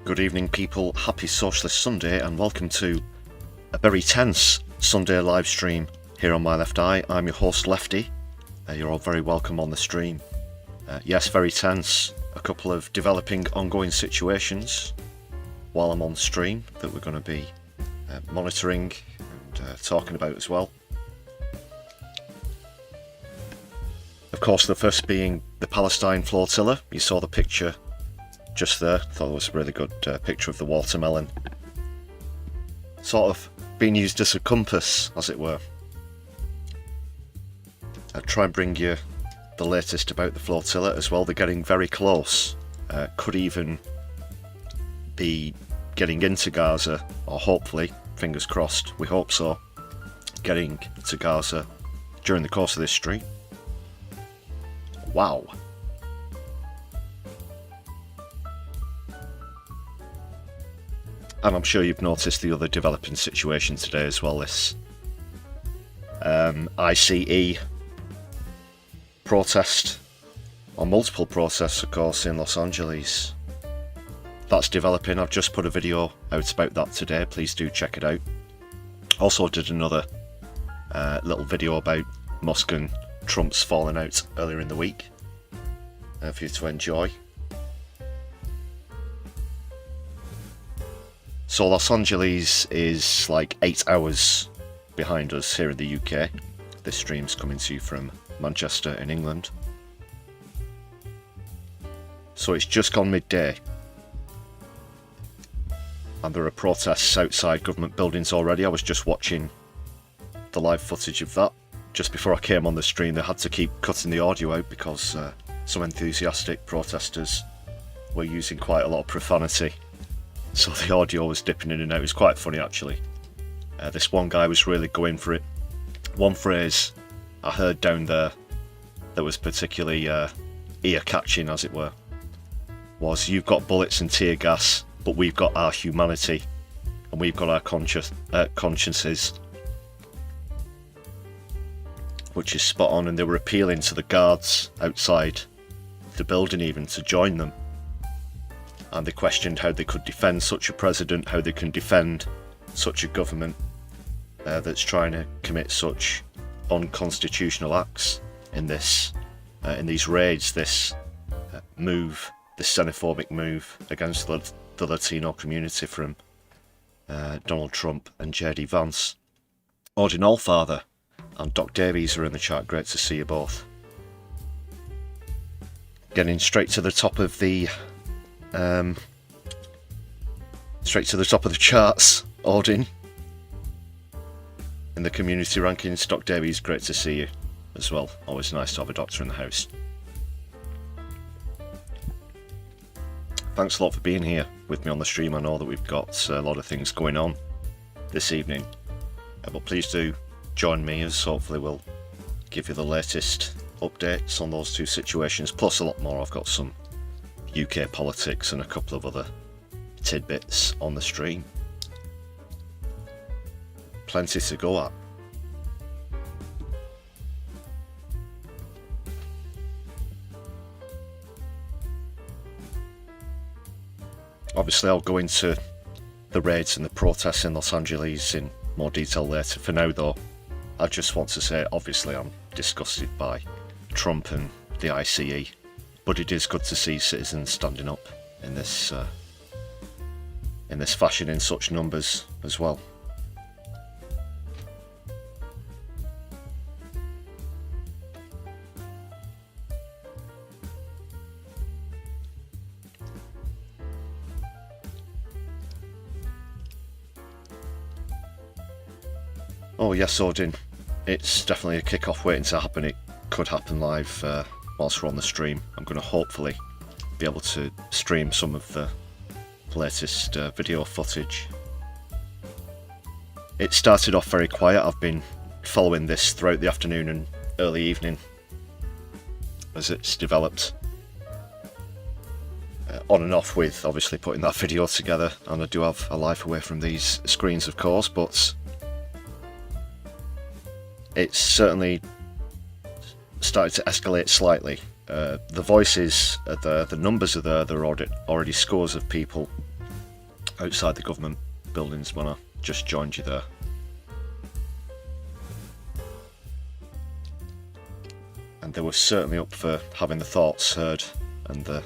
Good evening people, happy Socialist Sunday and welcome to a very tense Sunday live stream here on my left eye. I'm your host Lefty. You're all very welcome on the stream. Yes, very tense. A couple of developing ongoing situations while I'm on stream that we're going to be monitoring and talking about as well. Of course, the first being the Palestine flotilla. You saw the picture just there. Thought it was a really good picture of the watermelon. Sort of being used as a compass, as it were. I'll try and bring you the latest about the flotilla as well. They're getting very close. Could even be getting into Gaza, or hopefully, fingers crossed, we hope so, getting to Gaza during the course of this stream. Wow. And I'm sure you've noticed the other developing situation today as well, this ICE protest, or multiple protests of course in Los Angeles. That's developing. I've just put a video out about that today, please do check it out. Also did another little video about Musk and Trump's falling out earlier in the week for you to enjoy. So Los Angeles is like 8 hours behind us here in the UK. This stream's coming to you from Manchester in England. So it's just gone midday. And there are protests outside government buildings already. I was just watching the live footage of that. Just before I came on the stream, they had to keep cutting the audio out because some enthusiastic protesters were using quite a lot of profanity. So the audio was dipping in and out. It was quite funny actually. This one guy was really going for it. One phrase I heard down there that was particularly ear-catching, as it were, was, "You've got bullets and tear gas, but we've got our humanity and we've got our consciences," which is spot on. And they were appealing to the guards outside the building even to join them. And they questioned how they could defend such a president, how they can defend such a government that's trying to commit such unconstitutional acts in this, in these raids, this move, this xenophobic move against the Latino community from Donald Trump and JD Vance. Odin Allfather and Doc Davies are in the chat. Great to see you both. Getting straight to the top of the charts, Odin. In the community rankings, Doc Davies, great to see you as well. Always nice to have a doctor in the house. Thanks a lot for being here with me on the stream. I know that we've got a lot of things going on this evening, but please do join me as hopefully we'll give you the latest updates on those two situations, plus a lot more. I've got some UK politics and a couple of other tidbits on the stream. Plenty to go at. Obviously I'll go into the raids and the protests in Los Angeles in more detail later. For now though, I just want to say obviously I'm disgusted by Trump and the ICE. But it is good to see citizens standing up in this fashion in such numbers as well. Oh yes, Odin. It's definitely a kick-off waiting to happen. It could happen live whilst we're on the stream. I'm going to hopefully be able to stream some of the latest video footage. It started off very quiet. I've been following this throughout the afternoon and early evening as it's developed. On and off with obviously putting that video together, and I do have a life away from these screens of course, but it's certainly started to escalate slightly. The voices are there, the numbers are there, there are already scores of people outside the government buildings when I just joined you there. And they were certainly up for having the thoughts heard and the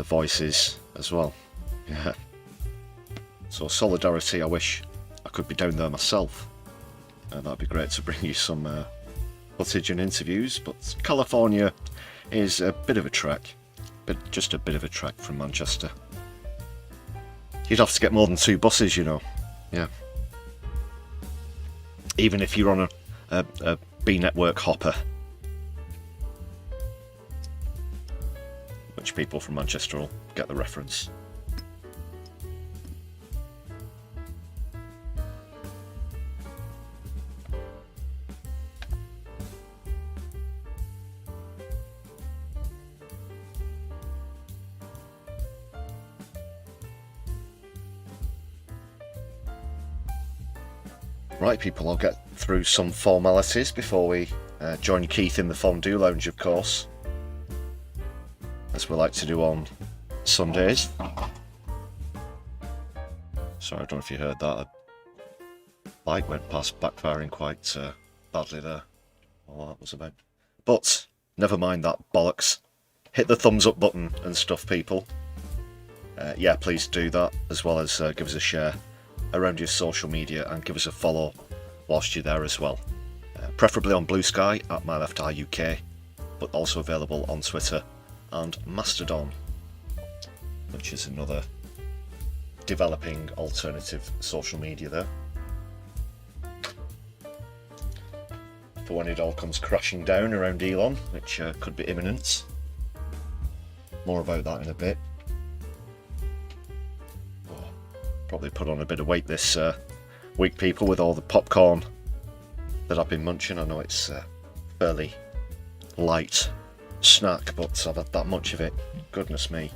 voices as well. Yeah. So solidarity, I wish I could be down there myself. That'd be great to bring you some footage and interviews, but California is a bit of a trek. Just a bit of a trek from Manchester. You'd have to get more than 2 buses, you know. Yeah. Even if you're on a B network hopper. Which people from Manchester will get the reference. Right, people, I'll get through some formalities before we join Keith in the Fondue Lounge, of course, as we like to do on Sundays. Sorry, I don't know if you heard that. A bike went past, backfiring quite badly there. All that was about. But never mind that bollocks. Hit the thumbs up button and stuff, people. Yeah, please do that, as well as give us a share around your social media and give us a follow whilst you're there as well. Preferably on Blue Sky at MyLeftIUK, but also available on Twitter and Mastodon, which is another developing alternative social media there. For when it all comes crashing down around Elon, which could be imminent. More about that in a bit. Probably put on a bit of weight this week, people, with all the popcorn that I've been munching. I know it's a fairly light snack, but I've had that much of it. Goodness me.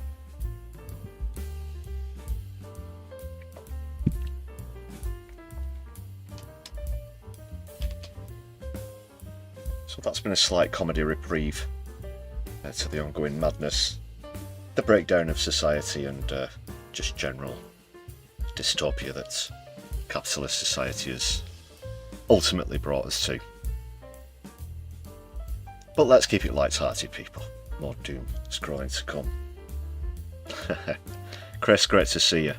So that's been a slight comedy reprieve to the ongoing madness, the breakdown of society, and just general dystopia that capitalist society has ultimately brought us to. But let's keep it light-hearted, people. More doom scrolling to come. Chris, great to see you.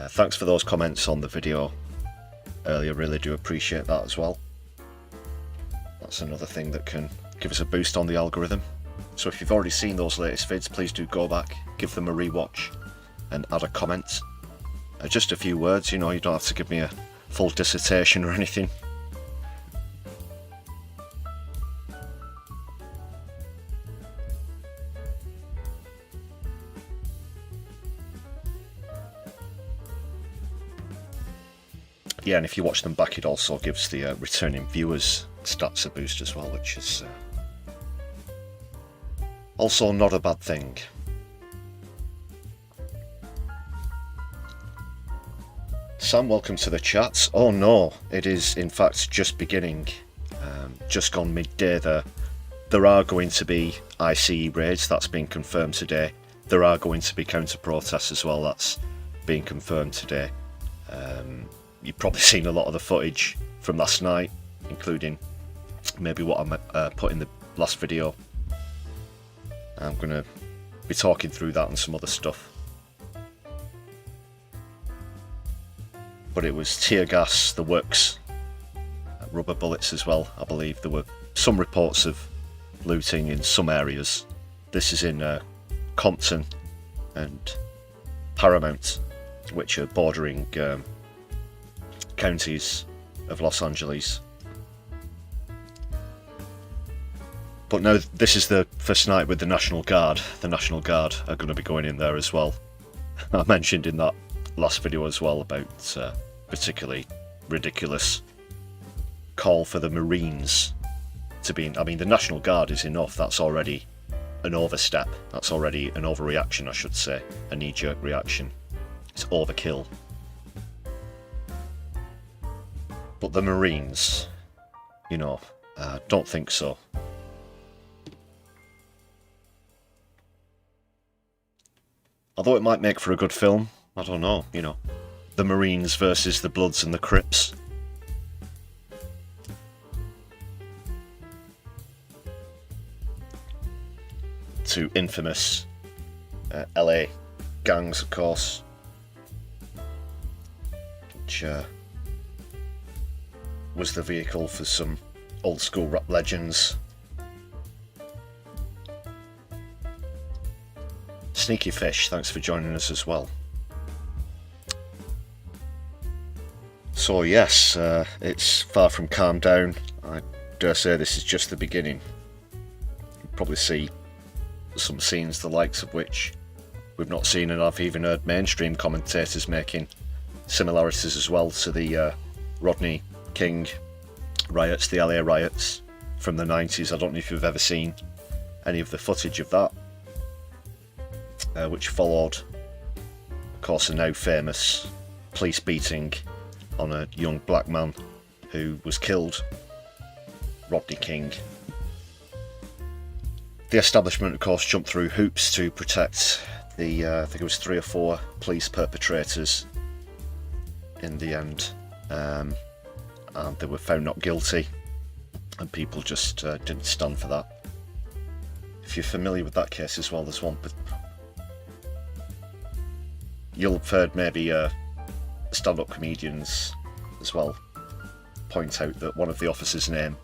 Thanks for those comments on the video earlier, really do appreciate that as well. That's another thing that can give us a boost on the algorithm. So if you've already seen those latest vids, please do go back, give them a rewatch, and add a comment. Just a few words, you know, you don't have to give me a full dissertation or anything. Yeah, and if you watch them back, it also gives the returning viewers stats a boost as well, which is also not a bad thing. Sam, welcome to the chat. Oh no, it is in fact just beginning. Just gone midday there. There are going to be ICE raids, that's been confirmed today. There are going to be counter-protests as well, that's being confirmed today. You've probably seen a lot of the footage from last night, including maybe what I put in the last video. I'm going to be talking through that and some other stuff. But it was tear gas, the works, rubber bullets as well, I believe. There were some reports of looting in some areas. This is in Compton and Paramount, which are bordering counties of Los Angeles. But now this is the first night with the National Guard. The National Guard are going to be going in there as well. I mentioned in that last video as well about particularly ridiculous call for the Marines to be in. I mean, the National Guard is enough. That's already an overstep. That's already an overreaction, I should say. A knee-jerk reaction. It's overkill. But the Marines, you know, don't think so. Although it might make for a good film, I don't know, you know. The Marines versus the Bloods and the Crips. Two infamous LA gangs, of course, which was the vehicle for some old school rap legends. Sneaky Fish, thanks for joining us as well. So yes, it's far from calmed down. I dare say this is just the beginning. You'll probably see some scenes the likes of which we've not seen, and I've even heard mainstream commentators making similarities as well to the Rodney King riots, the LA riots from the 90s. I don't know if you've ever seen any of the footage of that, which followed, of course, a now famous police beating on a young black man who was killed, Rodney King. The establishment, of course, jumped through hoops to protect the, I think it was 3 or 4 police perpetrators in the end, and they were found not guilty, and people just didn't stand for that. If you're familiar with that case as well, there's one, but you'll have heard maybe stand-up comedians as well point out that one of the officers' name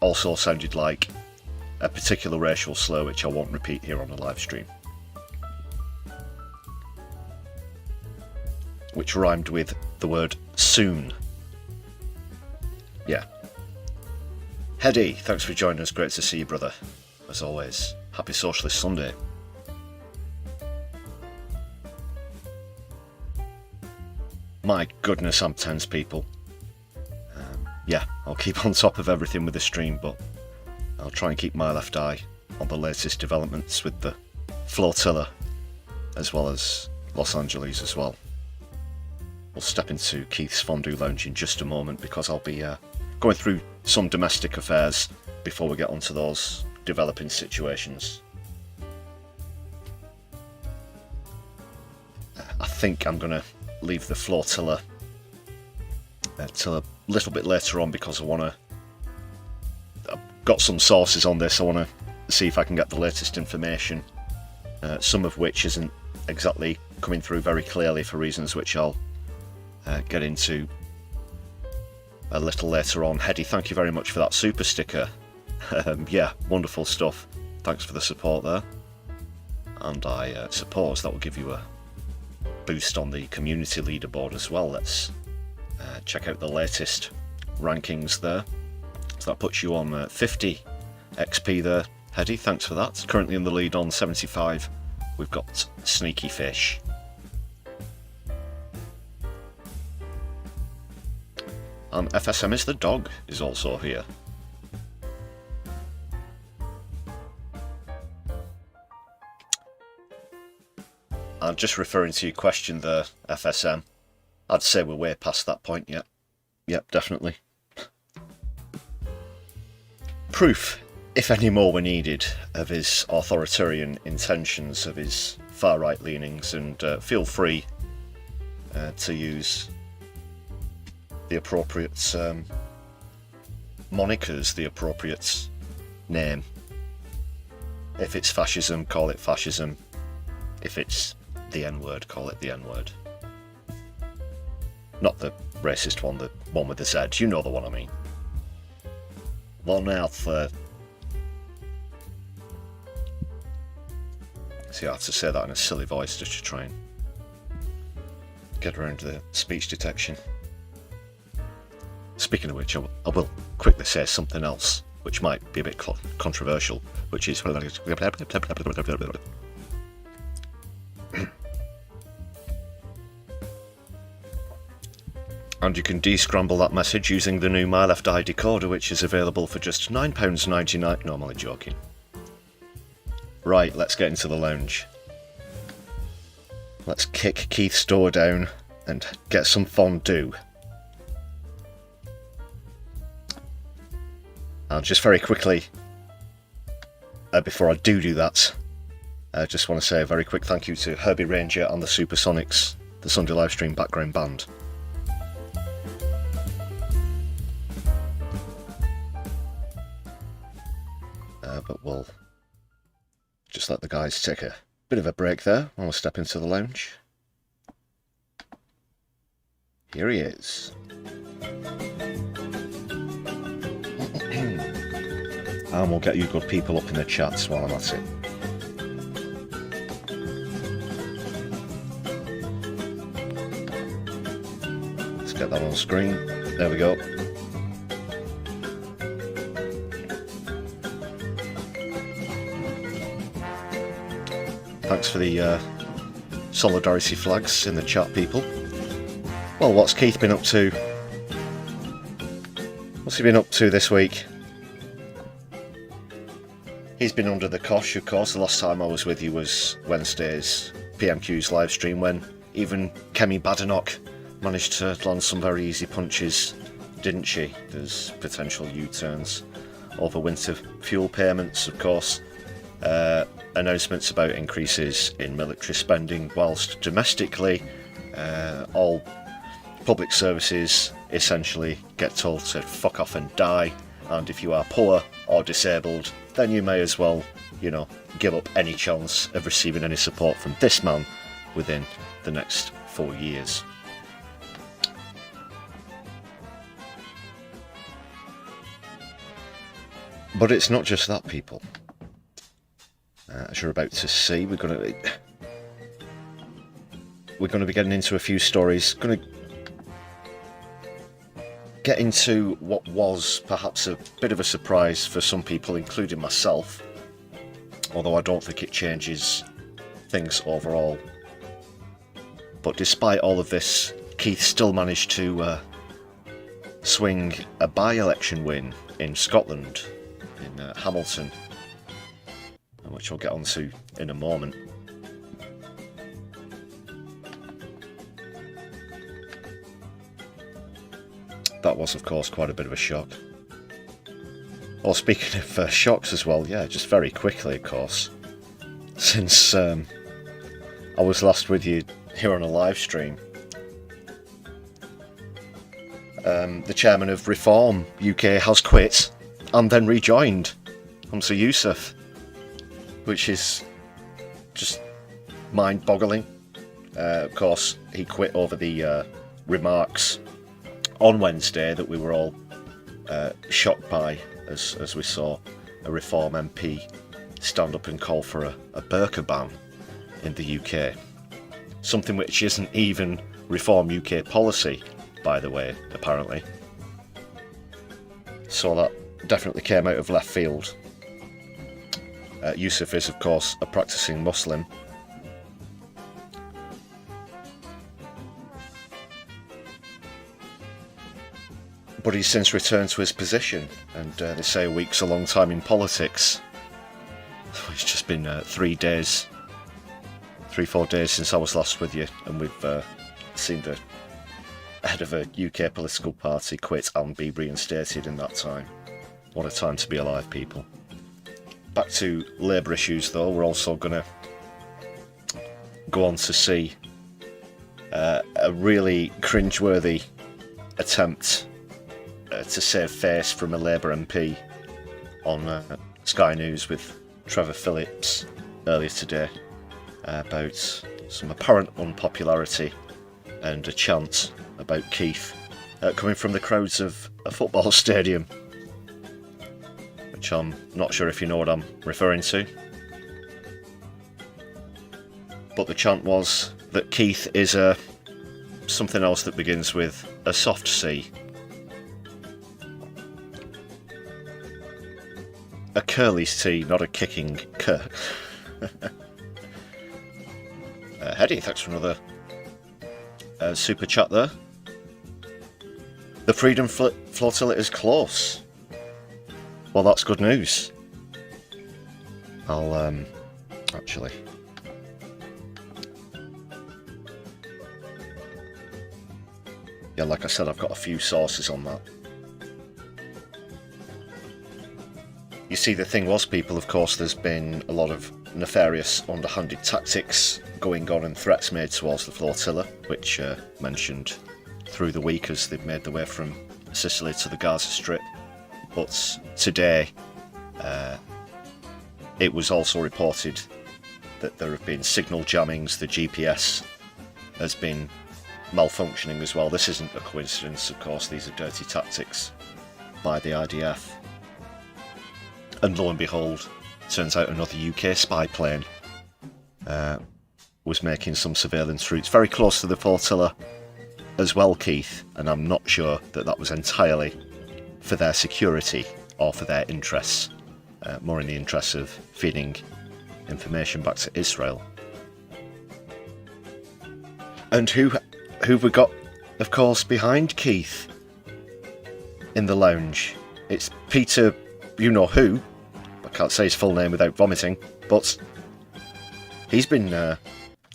also sounded like a particular racial slur, which I won't repeat here on the live stream, which rhymed with the word soon. Yeah. Hedy, thanks for joining us. Great to see you, brother. As always, happy Socialist Sunday. My goodness, I'm tense, people. Yeah, I'll keep on top of everything with the stream, but I'll try and keep my left eye on the latest developments with the flotilla, as well as Los Angeles as well. We'll step into Keith's Fondue Lounge in just a moment, because I'll be going through some domestic affairs before we get onto those developing situations. I think I'm going to leave the flotilla till a little bit later on, because I've got some sources on this. I want to see if I can get the latest information, some of which isn't exactly coming through very clearly for reasons which I'll get into a little later on. Hedy, thank you very much for that super sticker. Yeah, wonderful stuff. Thanks for the support there, and I suppose that will give you a boost on the community leaderboard as well. Let's check out the latest rankings there. So that puts you on 50 XP there, Hedy. Thanks for that. Currently in the lead on 75, we've got Sneaky Fish. And FSM is the dog is also here. And just referring to your question there, FSM, I'd say we're way past that point yet. Yep, definitely. Proof, if any more were needed, of his authoritarian intentions, of his far-right leanings, and feel free to use the appropriate monikers, the appropriate name. If it's fascism, call it fascism. If it's the N-word, call it the N-word. Not the racist one, the one with the Z. You know the one I mean. One out there. See, I have to say that in a silly voice just to try and get around the speech detection. Speaking of which, I will quickly say something else, which might be a bit controversial, which is... And you can de-scramble that message using the new My Left Eye decoder, which is available for just £9.99. No, I'm only joking. Right, let's get into the lounge. Let's kick Keith's door down and get some fondue. And just very quickly, before I do that, I just want to say a very quick thank you to Herbie Ranger and the Supersonics, the Sunday Livestream background band. But we'll just let the guys take a bit of a break there while we step into the lounge. Here he is. And we'll get you good people up in the chats while I'm at it. Let's get that on screen. There we go. Thanks for the solidarity flags in the chat, people. Well, what's Keith been up to? What's he been up to this week? He's been under the cosh, of course. The last time I was with you was Wednesday's PMQ's live stream, when even Kemi Badenoch managed to land some very easy punches, didn't she? There's potential U-turns over winter fuel payments, of course. Announcements about increases in military spending, whilst domestically all public services essentially get told to fuck off and die, and if you are poor or disabled, then you may as well, you know, give up any chance of receiving any support from this man within the next 4 years. But it's not just that, people. As you're about to see, we're going to be getting into a few stories. Going to get into what was perhaps a bit of a surprise for some people, including myself, although I don't think it changes things overall. But despite all of this, Keith still managed to swing a by-election win in Scotland, in Hamilton, which we'll get onto in a moment. That was, of course, quite a bit of a shock. Well, speaking of shocks as well, yeah, just very quickly, of course, since I was last with you here on a live stream, the chairman of Reform UK has quit and then rejoined, Humza Yousaf, which is just mind-boggling. Of course, he quit over the remarks on Wednesday that we were all shocked by, as we saw a Reform MP stand up and call for a burqa ban in the UK. Something which isn't even Reform UK policy, by the way, apparently. So that definitely came out of left field. Yousaf is, of course, a practicing Muslim. But he's since returned to his position, and they say a week's a long time in politics. It's just been 3 days, 3-4 days since I was last with you, and we've seen the head of a UK political party quit and be reinstated in that time. What a time to be alive, people. Back to Labour issues, though. We're also going to go on to see a really cringeworthy attempt to save face from a Labour MP on Sky News with Trevor Phillips earlier today about some apparent unpopularity and a chant about Keith coming from the crowds of a football stadium, which I'm not sure if you know what I'm referring to. But the chant was that Keith is something else that begins with a soft C. A curly's T, not a kicking cur. Hedy, thanks for another super chat there. The Freedom Flotilla is close. Well, that's good news. I'll actually... Yeah, like I said, I've got a few sources on that. You see, the thing was, people, of course, there's been a lot of nefarious, underhanded tactics going on and threats made towards the flotilla, which mentioned through the week as they've made their way from Sicily to the Gaza Strip. But today, it was also reported that there have been signal jammings, the GPS has been malfunctioning as well. This isn't a coincidence, of course, these are dirty tactics by the IDF. And lo and behold, turns out another UK spy plane was making some surveillance routes very close to the flotilla as well, Keith, and I'm not sure that that was entirely for their security or for their interests, more in the interests of feeding information back to Israel. And who we got, of course, behind Keith in the lounge? It's Peter, you know who. I can't say his full name without vomiting, but he's been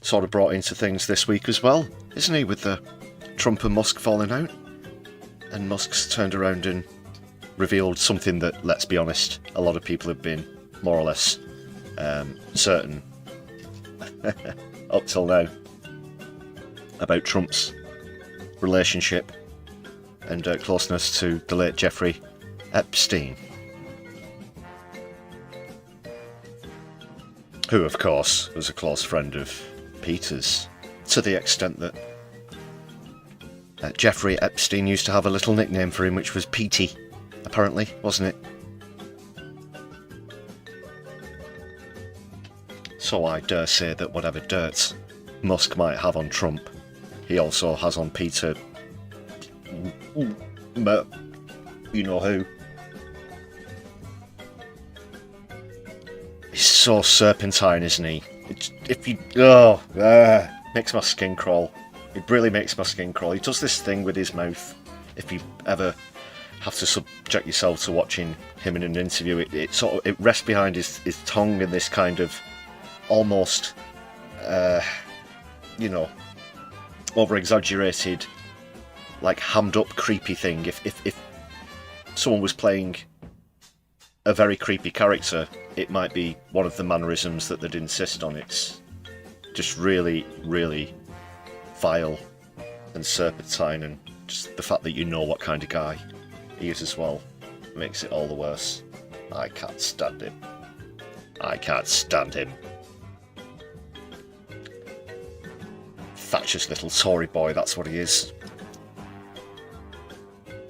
sort of brought into things this week as well, isn't he, with the Trump and Musk falling out? And Musk's turned around and revealed something that, let's be honest, a lot of people have been more or less certain up till now about Trump's relationship and closeness to the late Jeffrey Epstein, who of course was a close friend of Peter's, to the extent that Jeffrey Epstein used to have a little nickname for him, which was Petey, apparently, wasn't it? So I dare say that whatever dirt Musk might have on Trump, he also has on Peter, but you know who. He's so serpentine, isn't he? If you... makes my skin crawl. It really makes my skin crawl. He does this thing with his mouth. If you ever have to subject yourself to watching him in an interview, it rests behind his tongue in this kind of almost, over-exaggerated, like hammed-up creepy thing. If someone was playing a very creepy character, it might be one of the mannerisms that they'd insist on. It's just really, really vile and serpentine, and just the fact that you know what kind of guy he is as well makes it all the worse. I can't stand him. I can't stand him. Thatcher's little Tory boy, that's what he is.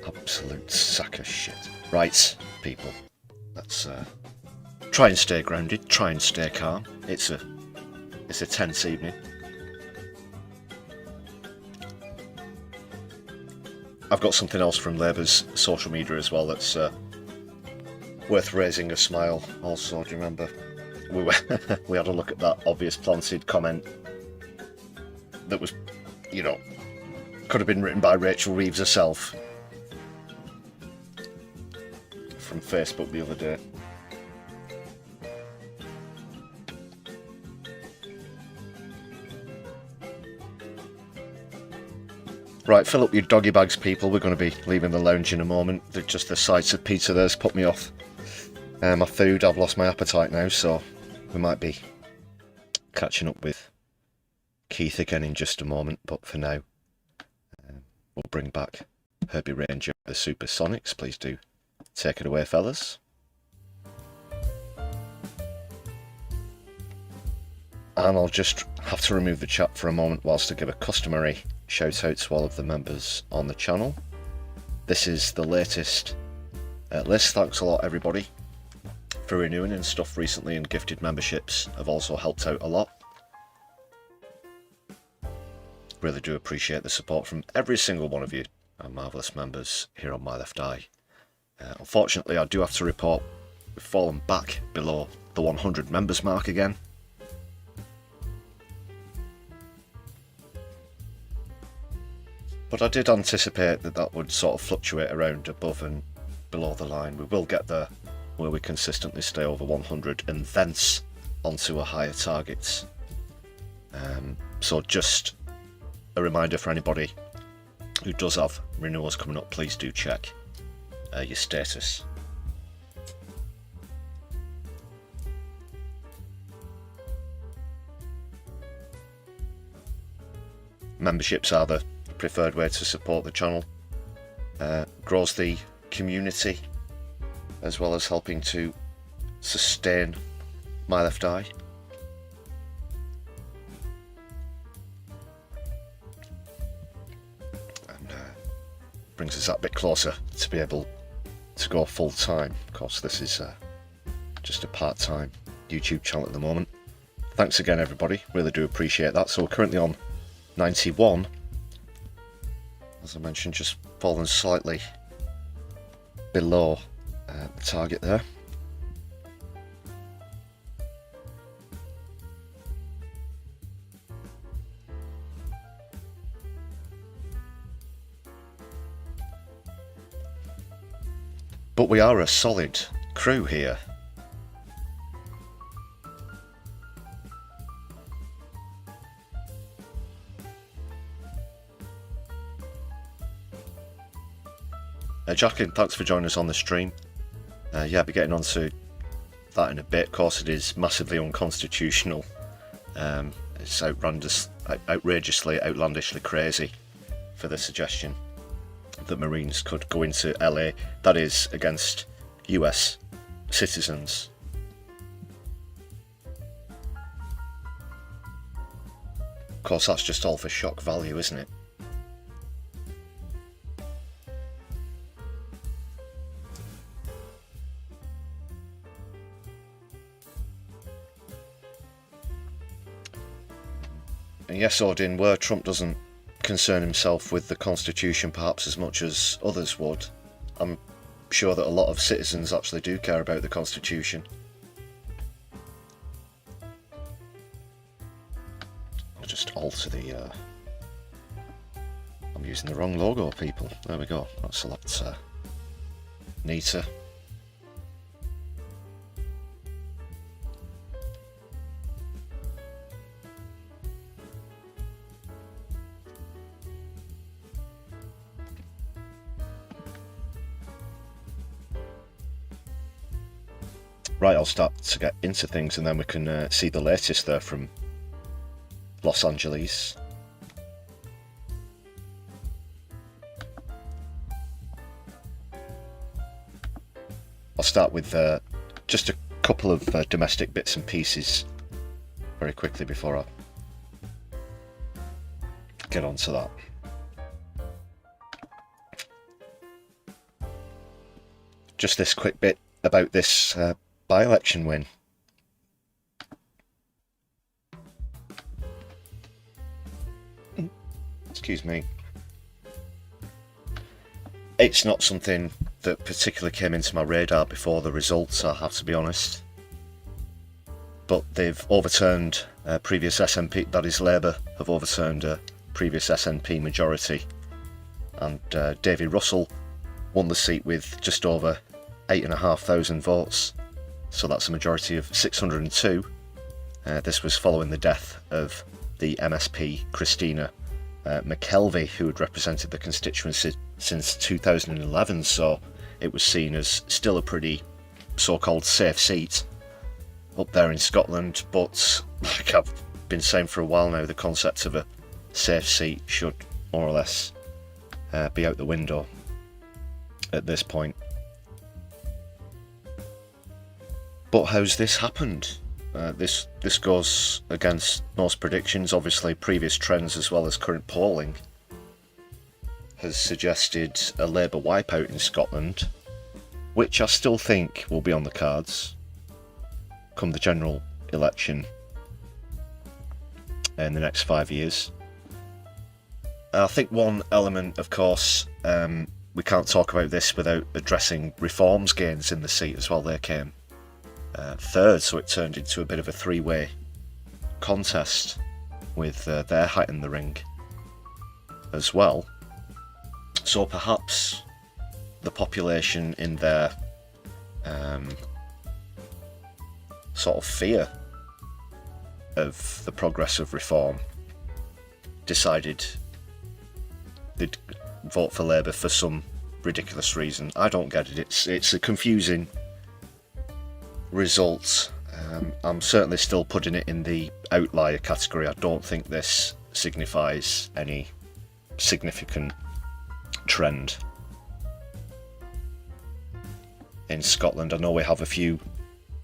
Absolute sack of shit. Right, people. Let's try and stay grounded, try and stay calm. It's a tense evening. I've got something else from Labour's social media as well that's worth raising a smile. Also, do you remember we had a look at that obvious planted comment that was, could have been written by Rachel Reeves herself from Facebook the other day. Right, fill up your doggy bags, people. We're going to be leaving the lounge in a moment. Just the sights of pizza there's put me off my food. I've lost my appetite now, so we might be catching up with Keith again in just a moment. But for now, we'll bring back Herbie Ranger, the Supersonics. Please do take it away, fellas. And I'll just have to remove the chat for a moment whilst I give a customary shout out to all of the members on the channel. This is the latest list. Thanks a lot, everybody, for renewing and stuff recently, and gifted memberships have also helped out a lot. Really do appreciate the support from every single one of you, our marvellous members here on My Left Eye. Unfortunately, I do have to report we've fallen back below the 100 members mark again. But I did anticipate that would sort of fluctuate around above and below the line. We will get there where we consistently stay over 100 and thence onto a higher target. So just a reminder for anybody who does have renewals coming up, please do check your status. memberships are the preferred way to support the channel. Grows the community, as well as helping to sustain my left eye. And brings us that bit closer to be able to go full time. Of course, this is just a part-time YouTube channel at the moment. Thanks again, everybody. Really do appreciate that. So we're currently on 91. As I mentioned, just fallen slightly below the target there. But we are a solid crew here. Jackin, thanks for joining us on the stream. Yeah, I'll be getting onto that in a bit. Of course, it is massively unconstitutional. It's outrageously, outlandishly crazy for the suggestion that Marines could go into LA. That is against US citizens. Of course, that's just all for shock value, isn't it? And yes, Odin, where Trump doesn't concern himself with the Constitution perhaps as much as others would, I'm sure that a lot of citizens actually do care about the Constitution. I'll just alter the... I'm using the wrong logo, people. There we go. That's a lot neater. Right, I'll start to get into things and then we can see the latest there from Los Angeles. I'll start with just a couple of domestic bits and pieces very quickly before I get onto that. Just this quick bit about this by-election win. Excuse me. It's not something that particularly came into my radar before the results, I have to be honest. But they've overturned previous SNP, that is Labour, have overturned a previous SNP majority. And David Russell won the seat with just over 8,500 votes. So that's a majority of 602. This was following the death of the MSP Christina McKelvey, who had represented the constituency since 2011, so it was seen as still a pretty so-called safe seat up there in Scotland. But like I've been saying for a while now, the concept of a safe seat should more or less be out the window at this point. But how's this happened? This goes against most predictions. Obviously, previous trends as well as current polling has suggested a Labour wipeout in Scotland, which I still think will be on the cards come the general election in the next 5 years. I think one element, of course, we can't talk about this without addressing Reform's gains in the seat as well. They came third, so it turned into a bit of a three-way contest with their hat in the ring as well. So perhaps the population, in their sort of fear of the progress of Reform, decided they'd vote for Labour for some ridiculous reason. I don't get it. It's a confusing result. I'm certainly still putting it in the outlier category. I don't think this signifies any significant trend in Scotland. I know we have a few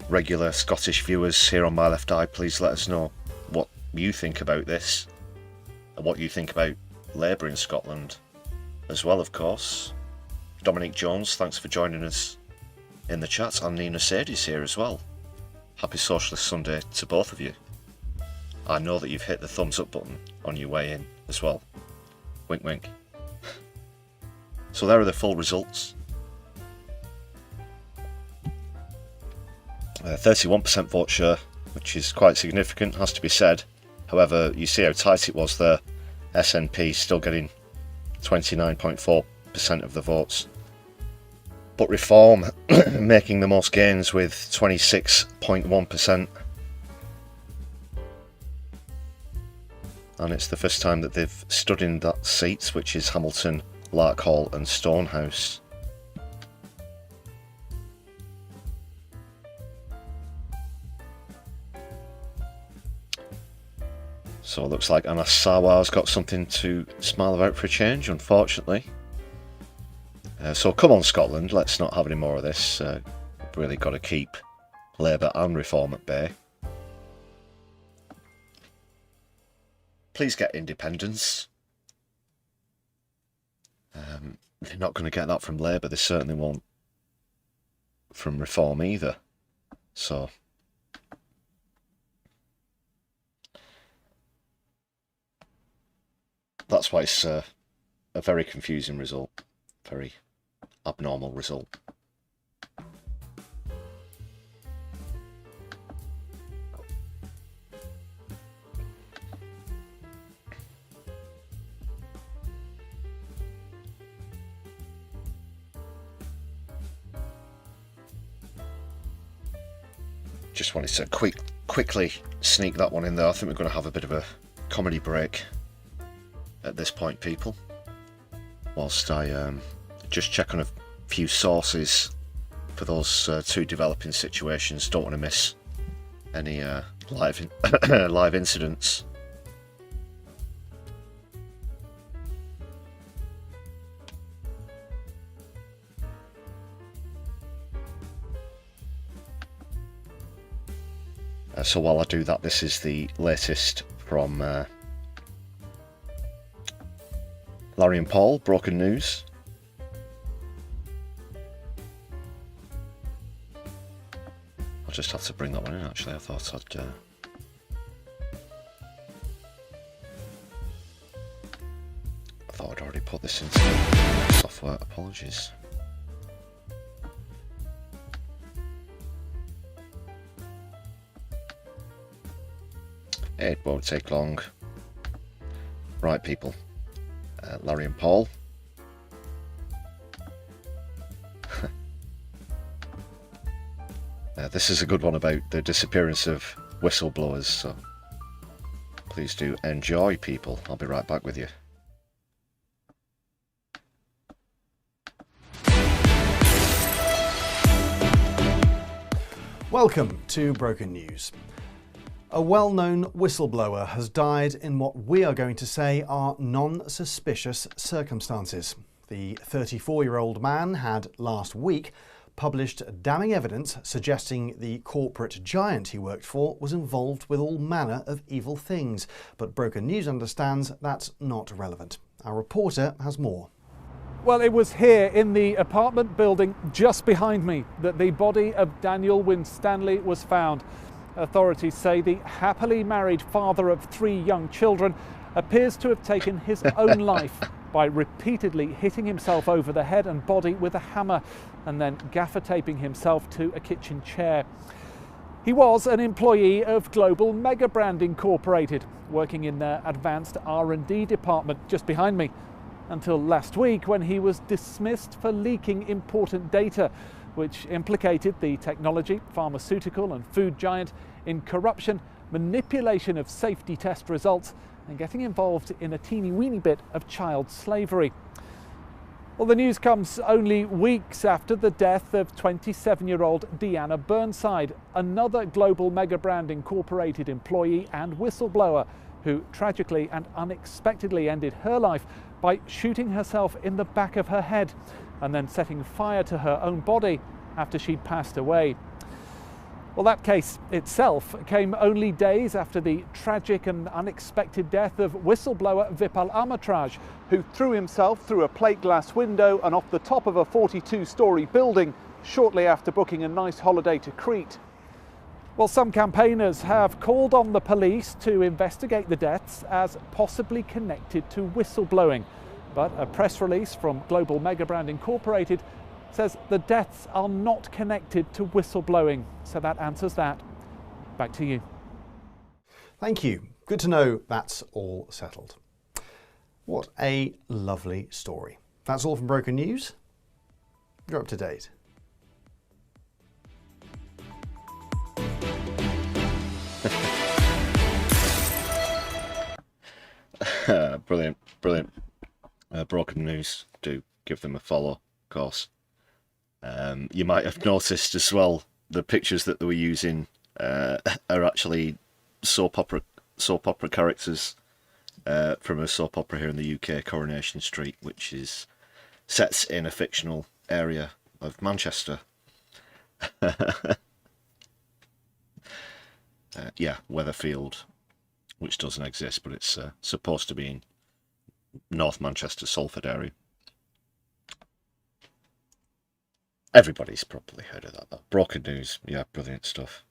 regular Scottish viewers here on My Left Eye. Please let us know what you think about this and what you think about Labour in Scotland as well, of course. Dominic Jones, thanks for joining us in the chat, and Nina Sadie's here as well. Happy Socialist Sunday to both of you. I know that you've hit the thumbs up button on your way in as well. Wink wink. So there are the full results. 31% vote share, which is quite significant, has to be said. However, you see how tight it was there. SNP still getting 29.4% of the votes. But Reform making the most gains with 26.1%. And it's the first time that they've stood in that seat, which is Hamilton, Larkhall and Stonehouse. So it looks like Anas Sarwar's got something to smile about for a change, unfortunately. So come on Scotland, let's not have any more of this. We've really got to keep Labour and Reform at bay. Please get independence. They're not going to get that from Labour, they certainly won't from Reform either. So that's why it's a very confusing result, very abnormal result. Just wanted to quickly sneak that one in there. I think we're going to have a bit of a comedy break at this point, people, whilst I just check on a few sources for those two developing situations. Don't want to miss any live incidents. So while I do that, this is the latest from Larry and Paul, Broken News. I'll just have to bring that one in, actually. I thought I'd already put this into software. Apologies. It won't take long. Right, people. Larry and Paul. This is a good one about the disappearance of whistleblowers, so please do enjoy, people. I'll be right back with you. Welcome to Broken News. A well-known whistleblower has died in what we are going to say are non-suspicious circumstances. The 34-year-old man had last week published damning evidence suggesting the corporate giant he worked for was involved with all manner of evil things. But Broken News understands that's not relevant. Our reporter has more. Well, it was here in the apartment building just behind me that the body of Daniel Winstanley was found. Authorities say the happily married father of 3 young children appears to have taken his own life by repeatedly hitting himself over the head and body with a hammer and then gaffer taping himself to a kitchen chair. He was an employee of Global Megabrand Incorporated, working in their advanced R&D department just behind me, until last week when he was dismissed for leaking important data which implicated the technology, pharmaceutical and food giant in corruption, manipulation of safety test results and getting involved in a teeny-weeny bit of child slavery. Well, the news comes only weeks after the death of 27-year-old Deanna Burnside, another Global Megabrand Incorporated employee and whistleblower who tragically and unexpectedly ended her life by shooting herself in the back of her head and then setting fire to her own body after she'd passed away. Well, that case itself came only days after the tragic and unexpected death of whistleblower Vipal Amritraj, who threw himself through a plate glass window and off the top of a 42-storey building shortly after booking a nice holiday to Crete. Well, some campaigners have called on the police to investigate the deaths as possibly connected to whistleblowing. But a press release from Global Megabrand Incorporated says the deaths are not connected to whistleblowing. So that answers that. Back to you. Thank you. Good to know that's all settled. What a lovely story. That's all from Broken News. You're up to date. Brilliant, brilliant. Broken News, do give them a follow, of course. You might have noticed as well, the pictures that they were using are actually soap opera characters from a soap opera here in the UK, Coronation Street, which is set in a fictional area of Manchester. Yeah, Weatherfield, which doesn't exist, but it's supposed to be in North Manchester, Salford area. Everybody's probably heard of that, though. Broken News, yeah, brilliant stuff.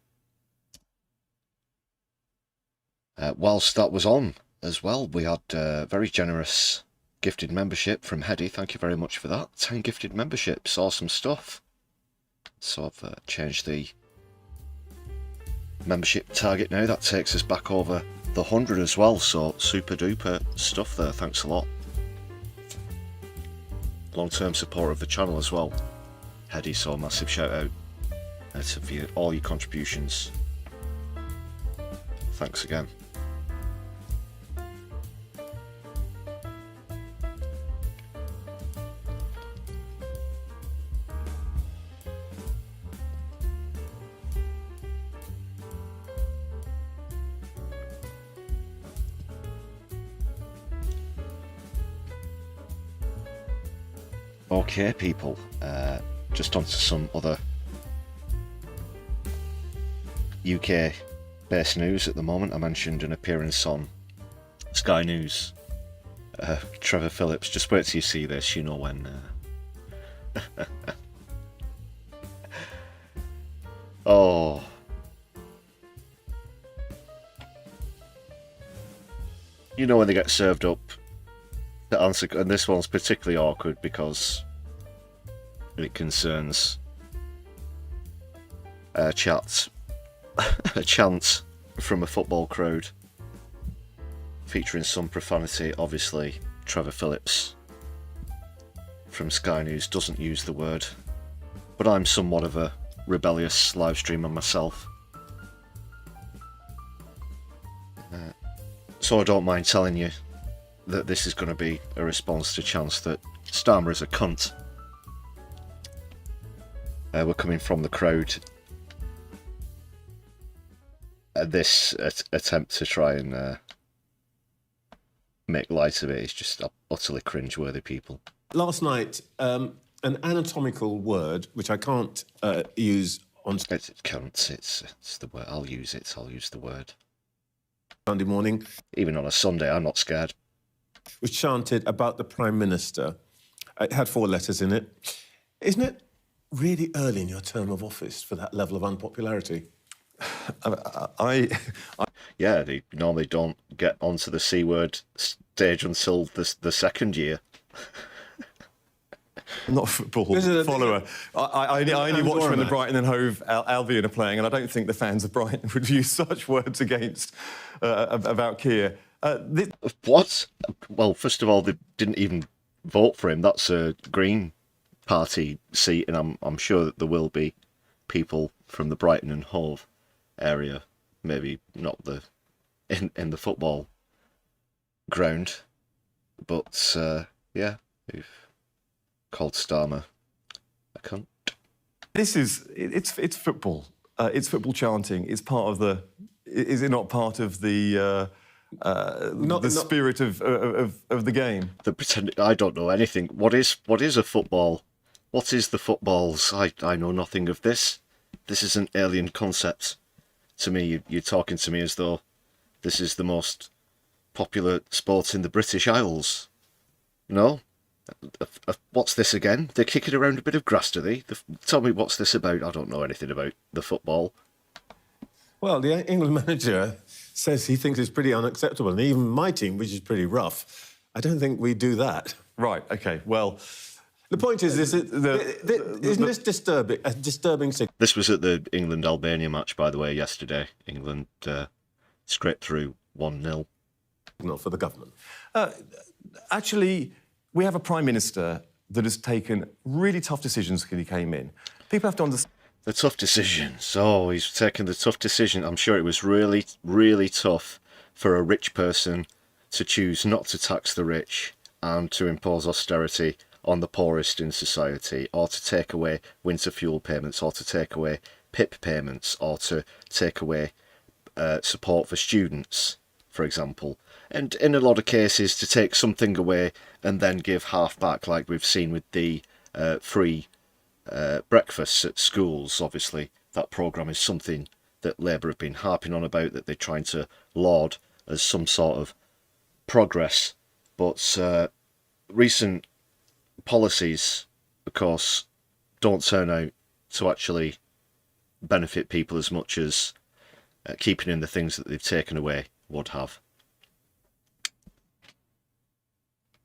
Whilst that was on as well, we had very generous gifted membership from Hedy. Thank you very much for that. 10 gifted memberships, awesome stuff. So I've changed the membership target now. That takes us back over the 100 as well, so super duper stuff there. Thanks a lot. Long-term support of the channel as well, Hedy, so massive shout out to all your contributions. Thanks again. Okay, people, just on to some other UK-based news at the moment. I mentioned an appearance on Sky News. Trevor Phillips, just wait till you see this, you know when. Oh. You know when they get served up the answer, and this one's particularly awkward because it concerns a chant from a football crowd featuring some profanity. Obviously, Trevor Phillips from Sky News doesn't use the word, but I'm somewhat of a rebellious live streamer myself, so I don't mind telling you that this is going to be a response to chants that Starmer is a cunt. We're coming from the crowd. This attempt to try and make light of it is just utterly cringe-worthy, people. Last night, an anatomical word, which I can't use on... It's cunt, it's the word. I'll use the word. Sunday morning. Even on a Sunday, I'm not scared. Was chanted about the Prime Minister. It had 4 letters in it. Isn't it really early in your term of office for that level of unpopularity? Yeah, they normally don't get onto the C word stage until the second year. I'm not a football follower. I only watch when the Brighton and Hove Albion are playing, and I don't think the fans of Brighton would use such words against about Keir. What? Well, first of all, they didn't even vote for him. That's a Green Party seat, and I'm sure that there will be people from the Brighton and Hove area, maybe not in the football ground, but yeah, we've called Starmer a cunt. It's football. It's football chanting. It's part of the. Is it not part of the the spirit of the game. The pretend I don't know anything. What is a football? What is the footballs? I know nothing of this. This is an alien concept to me. You're talking to me as though this is the most popular sport in the British Isles. No? What's this again? They're kicking around a bit of grass, do they? Tell me what's this about. I don't know anything about the football. Well, the England manager says he thinks it's pretty unacceptable, and even my team, which is pretty rough, I don't think we do that. Right, OK, well... The point is isn't this disturbing? A disturbing signal. This was at the England-Albania match, by the way, yesterday. England scraped through 1-0. Not for the government. Actually, we have a Prime Minister that has taken really tough decisions when he came in. People have to understand... The tough decisions. Oh, he's taken the tough decision. I'm sure it was really, really tough for a rich person to choose not to tax the rich and to impose austerity on the poorest in society, or to take away winter fuel payments, or to take away PIP payments, or to take away support for students, for example. And in a lot of cases, to take something away and then give half back, like we've seen with the free breakfasts at schools. Obviously, that programme is something that Labour have been harping on about, that they're trying to laud as some sort of progress. But recent policies, of course, don't turn out to actually benefit people as much as keeping in the things that they've taken away would have.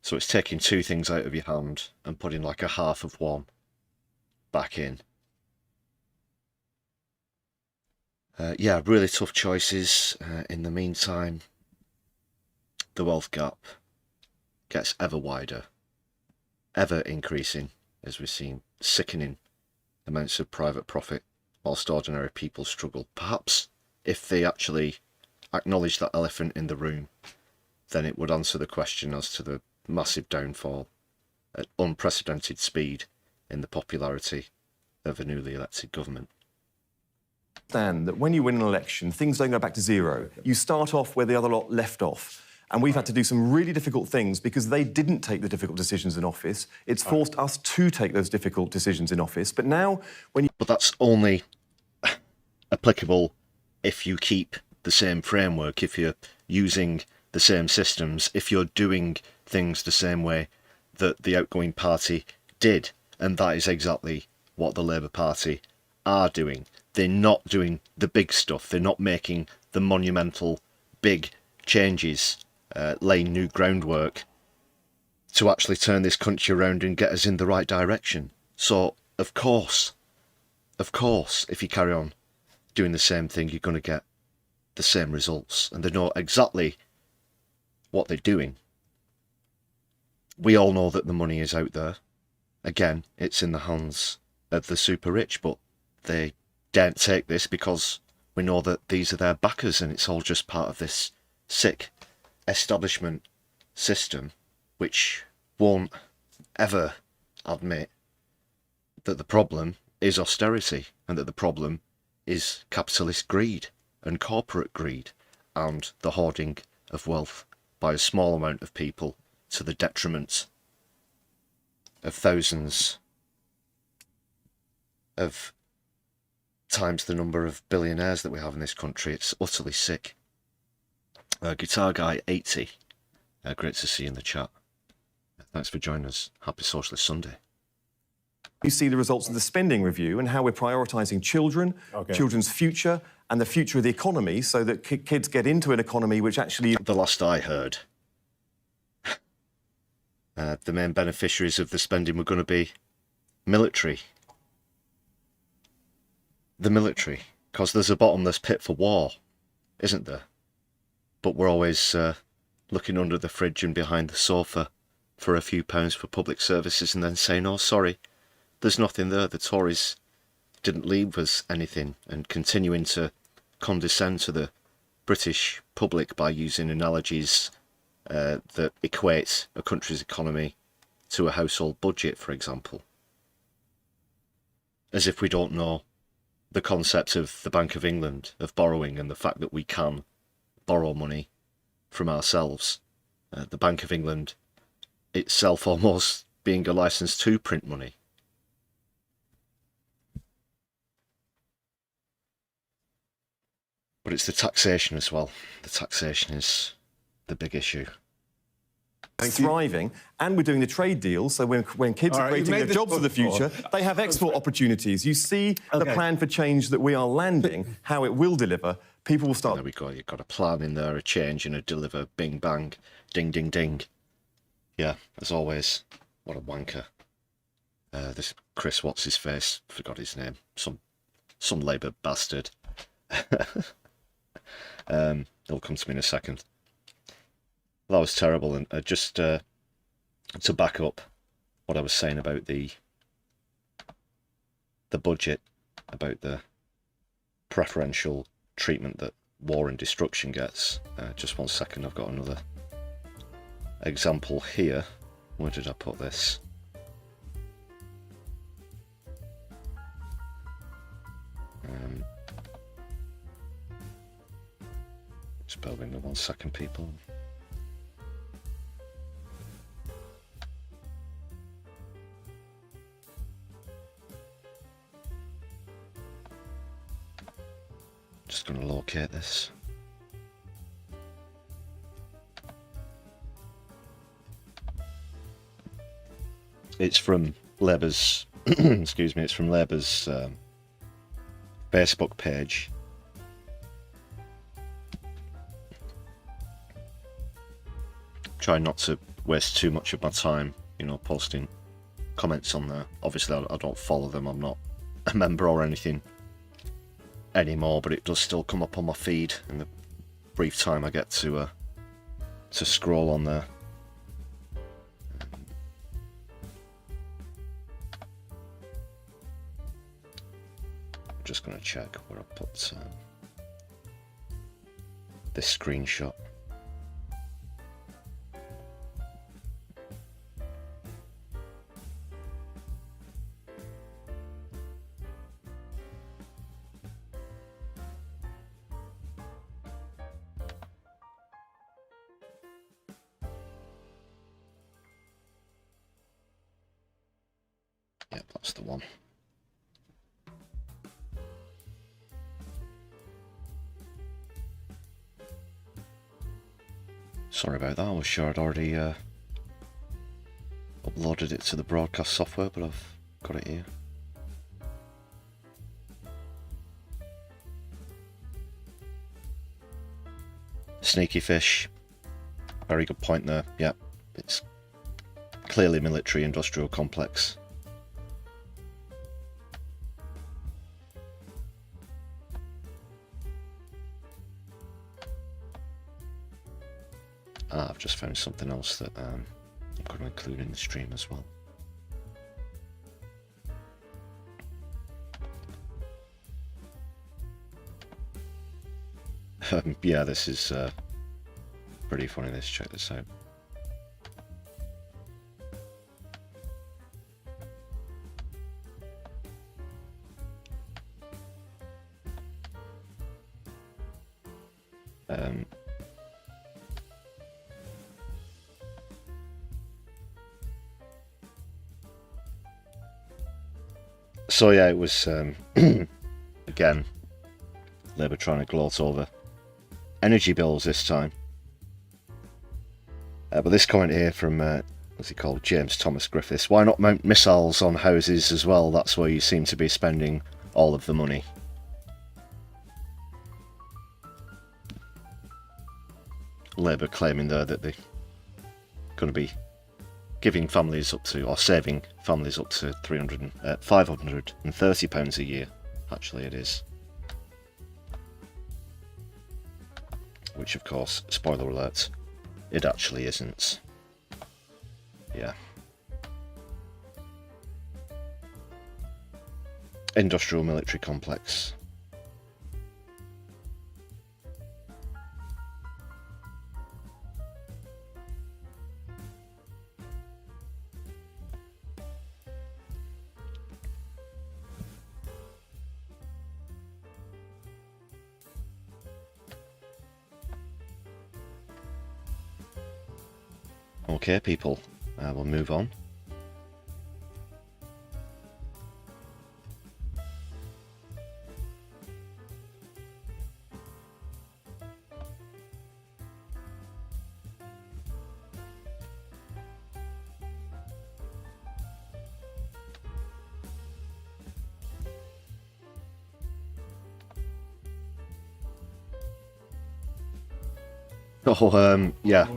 So it's taking two things out of your hand and putting like a half of one back in. Yeah, really tough choices. In the meantime, the wealth gap gets ever wider, ever increasing, as we've seen sickening amounts of private profit, whilst ordinary people struggle. Perhaps if they actually acknowledge that elephant in the room, then it would answer the question as to the massive downfall at unprecedented speed in the popularity of a newly elected government. Understand that when you win an election, things don't go back to zero. You start off where the other lot left off. And we've had to do some really difficult things because they didn't take the difficult decisions in office. It's forced us to take those difficult decisions in office. But now, when you... But that's only applicable if you keep the same framework, if you're using the same systems, if you're doing things the same way that the outgoing party did. And that is exactly what the Labour Party are doing. They're not doing the big stuff. They're not making the monumental big changes, laying new groundwork to actually turn this country around and get us in the right direction. So, of course, if you carry on doing the same thing, you're going to get the same results. And they know exactly what they're doing. We all know that the money is out there. Again, it's in the hands of the super rich, but they daren't take this because we know that these are their backers, and it's all just part of this sick establishment system which won't ever admit that the problem is austerity and that the problem is capitalist greed and corporate greed and the hoarding of wealth by a small amount of people to the detriment of thousands of times the number of billionaires that we have in this country. It's utterly sick. Guitar Guy 80, great to see you in the chat. Thanks for joining us. Happy Socialist Sunday. You see the results of the spending review and how we're prioritising children, children's future and the future of the economy so that kids get into an economy which actually... The last I heard, the main beneficiaries of the spending were going to be military. The military, because there's a bottomless pit for war, isn't there? But we're always looking under the fridge and behind the sofa for a few pounds for public services and then saying, oh, sorry, there's nothing there. The Tories didn't leave us anything, and continuing to condescend to the British public by using analogies that equate a country's economy to a household budget, for example. As if we don't know the concept of the Bank of England, of borrowing, and the fact that we can borrow money from ourselves. The Bank of England itself almost being a license to print money. But it's the taxation as well. The taxation is the big issue. Thriving, and we're doing the trade deals. So when kids are creating their jobs for the future, they have export opportunities. You see the plan for change that we are landing, how it will deliver. People will start. There we go. You've got a plan in there, a change and a deliver. Bing bang, ding ding ding. Yeah, as always, what a wanker. This Chris, what's his face? Forgot his name. Some Labour bastard. They'll come to me in a second. That was terrible, and just to back up what I was saying about the budget, about the preferential treatment that war and destruction gets. Just 1 second, I've got another example here. Where did I put this? Just bear with me 1 second, people. Just going to locate this. It's from Labour's, excuse me, it's from Labour's Facebook page. Try not to waste too much of my time, you know, posting comments on there. Obviously, I don't follow them. I'm not a member or anything anymore, but it does still come up on my feed in the brief time I get to scroll on there. I'm just going to check where I put this screenshot. Yep, that's the one. Sorry about that, I was sure I'd already uploaded it to the broadcast software, but I've got it here. Sneaky fish. Very good point there. Yep, it's clearly military industrial complex. I've just found something else that I'm going to include in the stream as well. Yeah, this is pretty funny. Let's check this out. So yeah, it was again Labour trying to gloat over energy bills this time. But this comment here from what's he called, James Thomas Griffiths. Why not mount missiles on houses as well? That's where you seem to be spending all of the money. Labour claiming there that they're going to be giving families up to, or saving families up to £530 a year. Actually, it is. Which, of course, spoiler alert, it actually isn't. Yeah. Industrial military complex. Okay, people, we'll move on. Oh, yeah.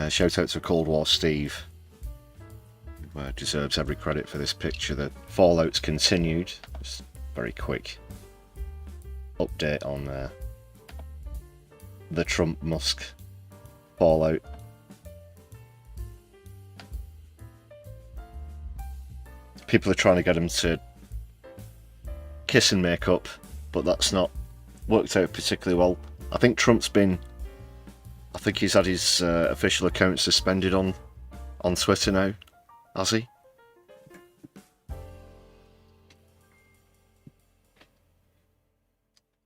Shout out to Cold War Steve, who deserves every credit for this picture. The fallout's continued. Just very quick update on the Trump-Musk fallout. People are trying to get him to kiss and make up, but that's not worked out particularly well. I think he's had his official account suspended on Twitter now, has he?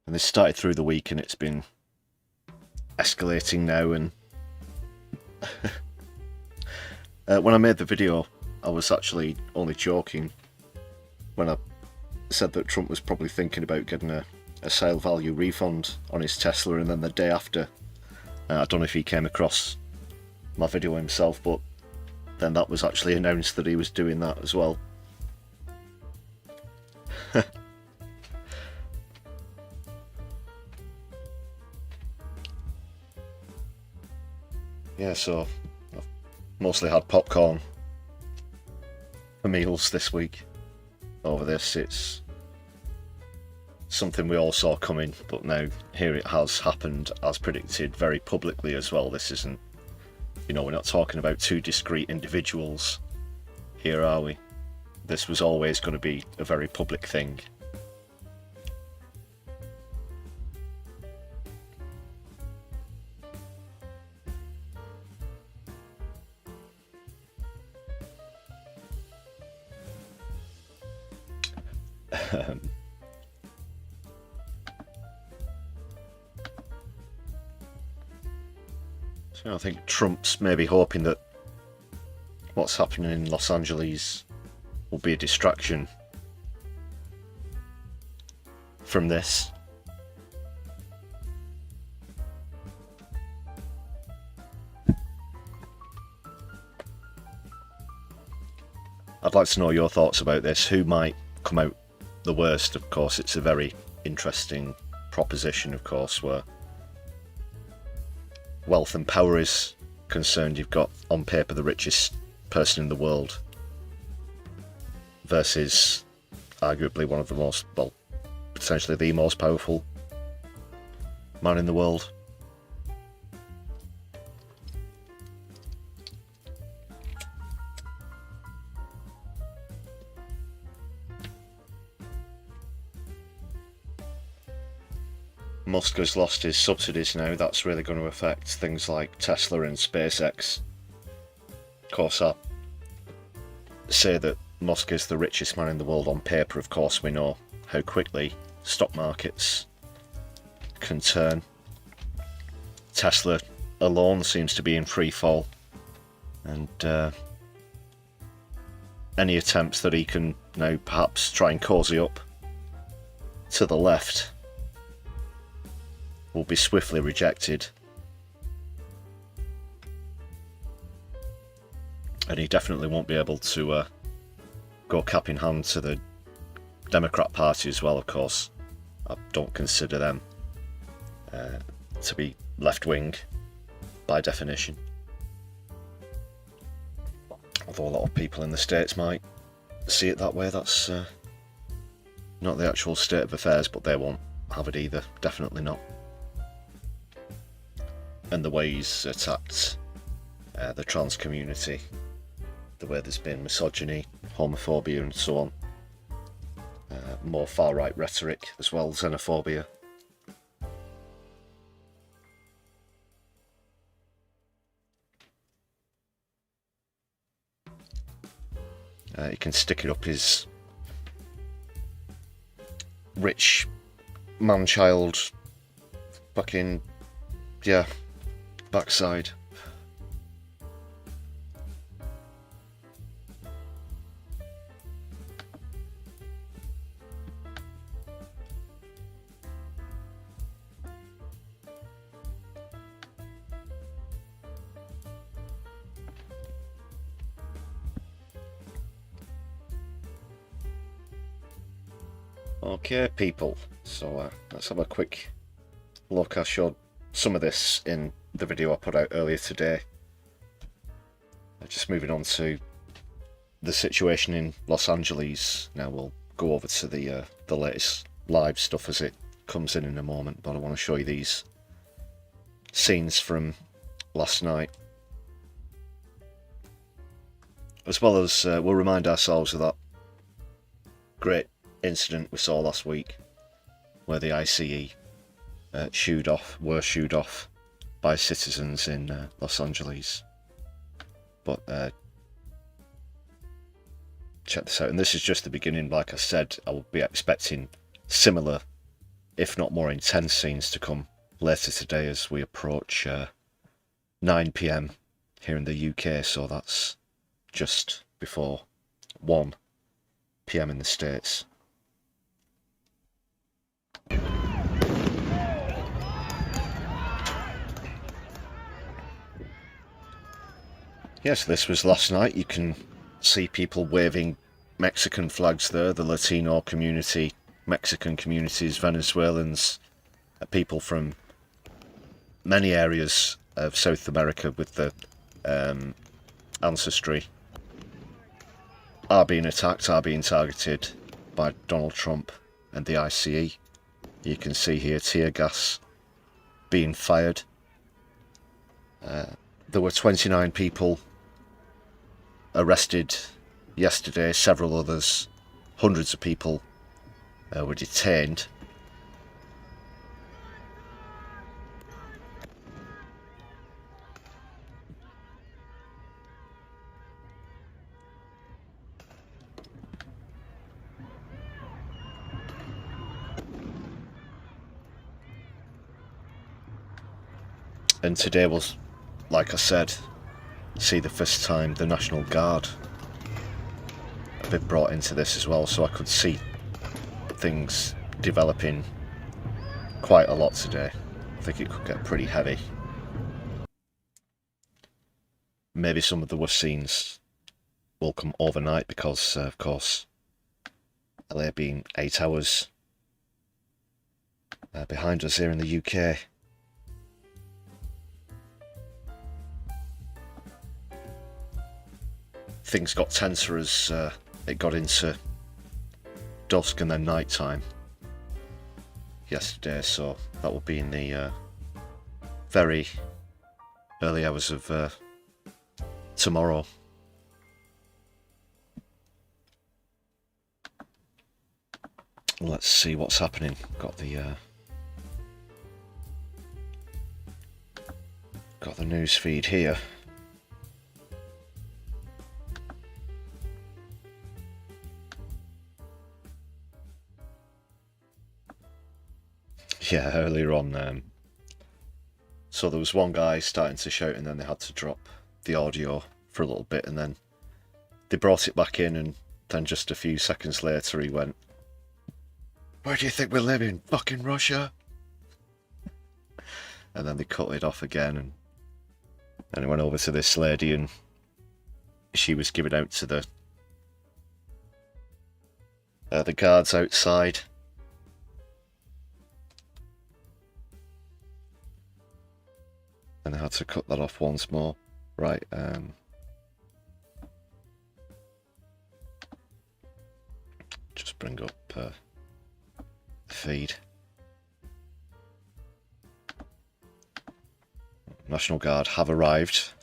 And this started through the week and it's been escalating now, and when I made the video I was actually only joking when I said that Trump was probably thinking about getting a sale value refund on his Tesla, and then the day after, I don't know if he came across my video himself, but then that was actually announced that he was doing that as well. Yeah, so I've mostly had popcorn for meals this week over this. It's something we all saw coming, but now here it has happened as predicted, very publicly as well. This isn't, we're not talking about two discrete individuals here, are we? This was always going to be a very public thing. So I think Trump's maybe hoping that what's happening in Los Angeles will be a distraction from this. I'd like to know your thoughts about this. Who might come out the worst? Of course, it's a very interesting proposition, of course, where wealth and power is concerned. You've got, on paper, the richest person in the world versus arguably one of the most, well, potentially the most powerful man in the world. Musk has lost his subsidies now. That's really going to affect things like Tesla and SpaceX. Of course, I say that Musk is the richest man in the world on paper. Of course, we know how quickly stock markets can turn. Tesla alone seems to be in free fall, and any attempts that he can now perhaps try and cozy up to the left will be swiftly rejected, and he definitely won't be able to go cap in hand to the Democrat Party as well. Of course, I don't consider them to be left-wing by definition, although a lot of people in the States might see it that way. That's not the actual state of affairs, but they won't have it either, definitely not. And the way he's attacked the trans community, the way there's been misogyny, homophobia and so on, more far-right rhetoric as well, xenophobia. He can stick it up his rich man-child fucking, yeah, backside. Okay, people, so let's have a quick look. I showed some of this in the video I put out earlier today. Just moving on to the situation in Los Angeles. Now we'll go over to the latest live stuff as it comes in a moment, but I want to show you these scenes from last night, as well as we'll remind ourselves of that great incident we saw last week where the ICE were shooed off by citizens in Los Angeles. But check this out, and this is just the beginning. Like I said, I will be expecting similar, if not more intense scenes to come later today as we approach 9 PM here in the UK, so that's just before 1 PM in the States. Yes, this was last night. You can see people waving Mexican flags there, the Latino community, Mexican communities, Venezuelans, people from many areas of South America with the ancestry are being attacked, are being targeted by Donald Trump and the ICE. You can see here tear gas being fired. There were 29 people arrested yesterday, several others, hundreds of people were detained. And today was, like I said, see the first time the National Guard a bit brought into this as well, so I could see things developing quite a lot today. I think it could get pretty heavy. Maybe some of the worst scenes will come overnight because, of course, LA being 8 hours behind us here in the UK. Things got tenser as it got into dusk and then night time yesterday, so that will be in the very early hours of tomorrow. Let's see what's happening. Got the news feed here. Yeah, earlier on, so there was one guy starting to shout and then they had to drop the audio for a little bit and then they brought it back in, and then just a few seconds later he went, "Where do you think we live in? Fucking Russia?" And then they cut it off again, and it went over to this lady and she was giving out to the guards outside. And I had to cut that off once more. Right, just bring up the feed. National Guard have arrived.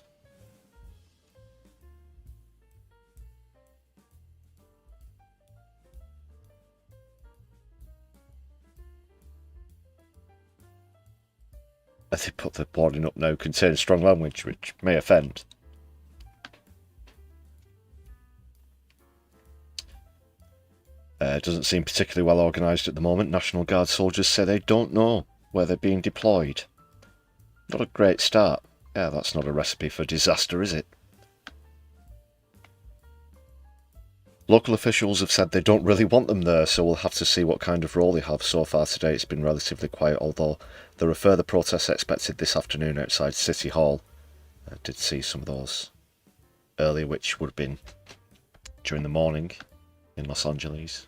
As they put the warning up now, contains strong language which may offend. It doesn't seem particularly well organised at the moment. National Guard soldiers say they don't know where they're being deployed. Not a great start. Yeah, that's not a recipe for disaster, is it? Local officials have said they don't really want them there, so we'll have to see what kind of role they have. So far today it's been relatively quiet, although there are further protests expected this afternoon outside City Hall. I did see some of those earlier, which would have been during the morning in Los Angeles.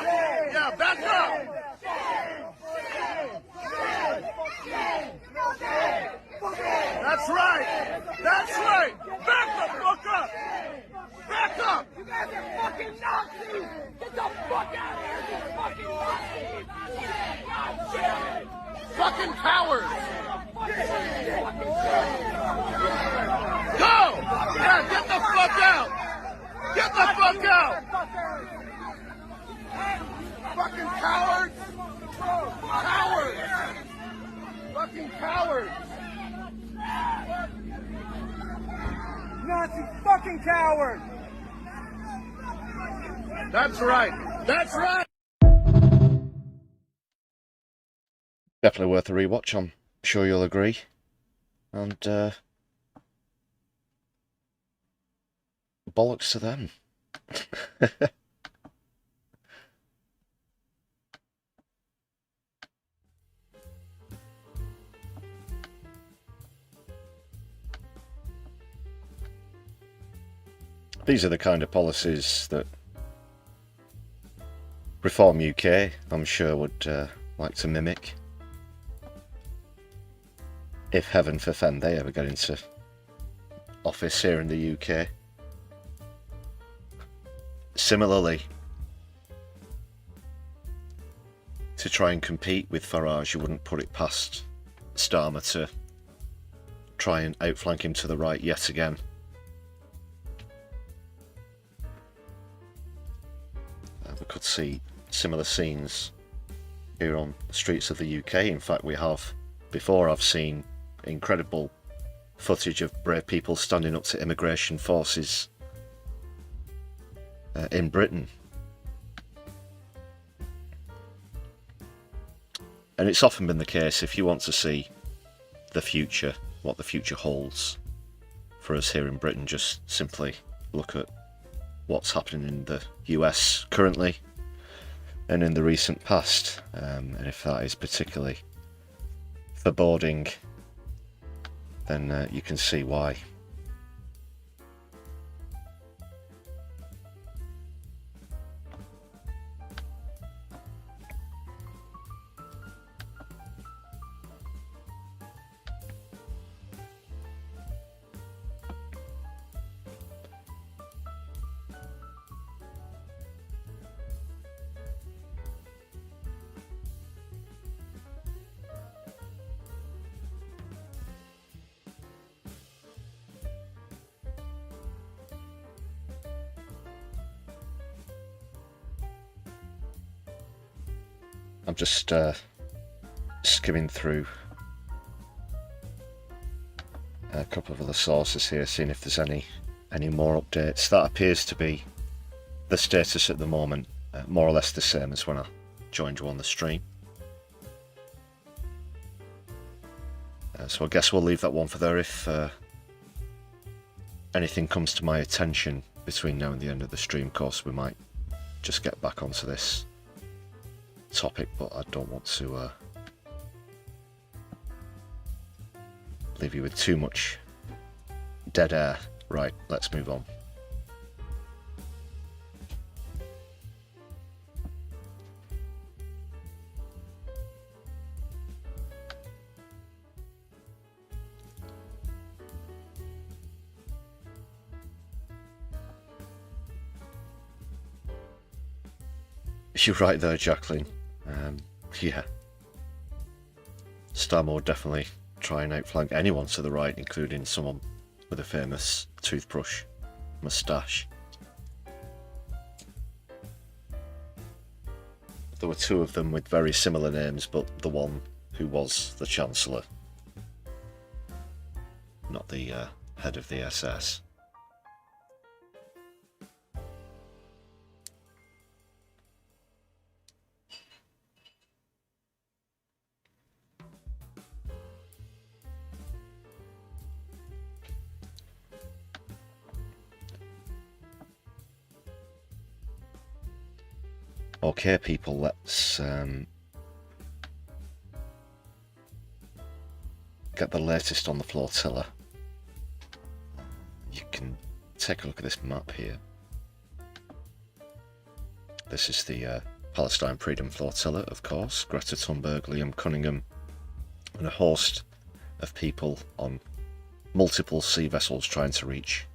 Fucking cowards! Go! Yeah, get the fuck out! Get the fuck out! Fucking cowards! Cowards! Fucking cowards! Nazi fucking coward! That's right! That's right! Definitely worth a rewatch, I'm sure you'll agree. And bollocks to them. These are the kind of policies that Reform UK, I'm sure, would like to mimic. If heaven forfend they ever get into office here in the UK. Similarly, to try and compete with Farage, you wouldn't put it past Starmer to try and outflank him to the right yet again. We could see similar scenes here on the streets of the UK. In fact, we have before. I've seen incredible footage of brave people standing up to immigration forces in Britain. And it's often been the case, if you want to see the future, what the future holds for us here in Britain, just simply look at what's happening in the US currently and in the recent past. And if that is particularly foreboding, then you can see why. I'm just skimming through a couple of other sources here, seeing if there's any more updates. That appears to be the status at the moment, more or less the same as when I joined you on the stream. So I guess we'll leave that one for there. If anything comes to my attention between now and the end of the stream, of course, we might just get back onto this topic, but I don't want to leave you with too much dead air. Right, let's move on. You're right there, Jacqueline. Yeah. Starmer would definitely try and outflank anyone to the right, including someone with a famous toothbrush moustache. There were two of them with very similar names, but the one who was the Chancellor, not the head of the SS. Okay, people, let's get the latest on the flotilla. You can take a look at this map here. This is the Palestine Freedom Flotilla, of course. Greta Thunberg, Liam Cunningham, and a host of people on multiple sea vessels trying to reach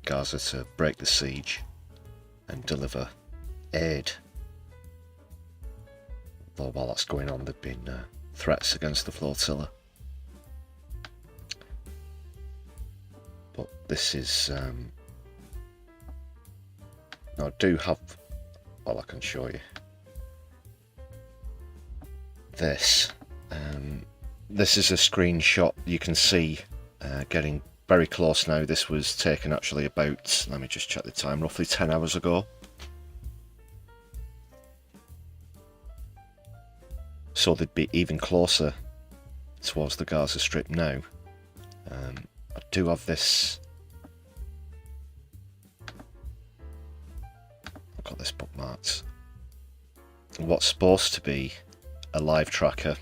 Gaza to break the siege and deliver aid. While that's going on, there have been threats against the flotilla. But this is... now I do have... well, I can show you. This. This is a screenshot you can see getting very close now. This was taken actually about, let me just check the time, roughly 10 hours ago. So they'd be even closer towards the Gaza Strip now. I do have this... I've got this bookmarked. What's supposed to be a live tracker.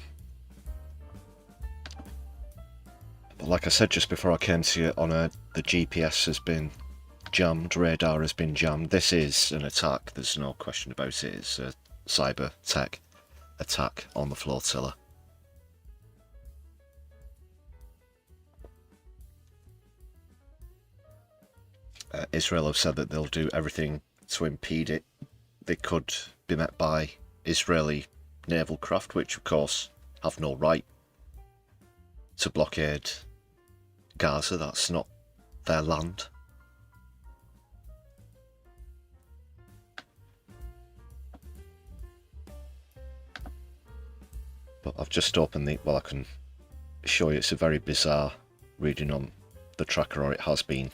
But like I said just before I came to you on the GPS has been jammed, radar has been jammed. This is an attack, there's no question about it. It's a cyber tech attack on the flotilla. Israel have said that they'll do everything to impede it. They could be met by Israeli naval craft, which of course have no right to blockade Gaza. That's not their land. But I've just opened the... well, I can show you, it's a very bizarre reading on the tracker, or it has been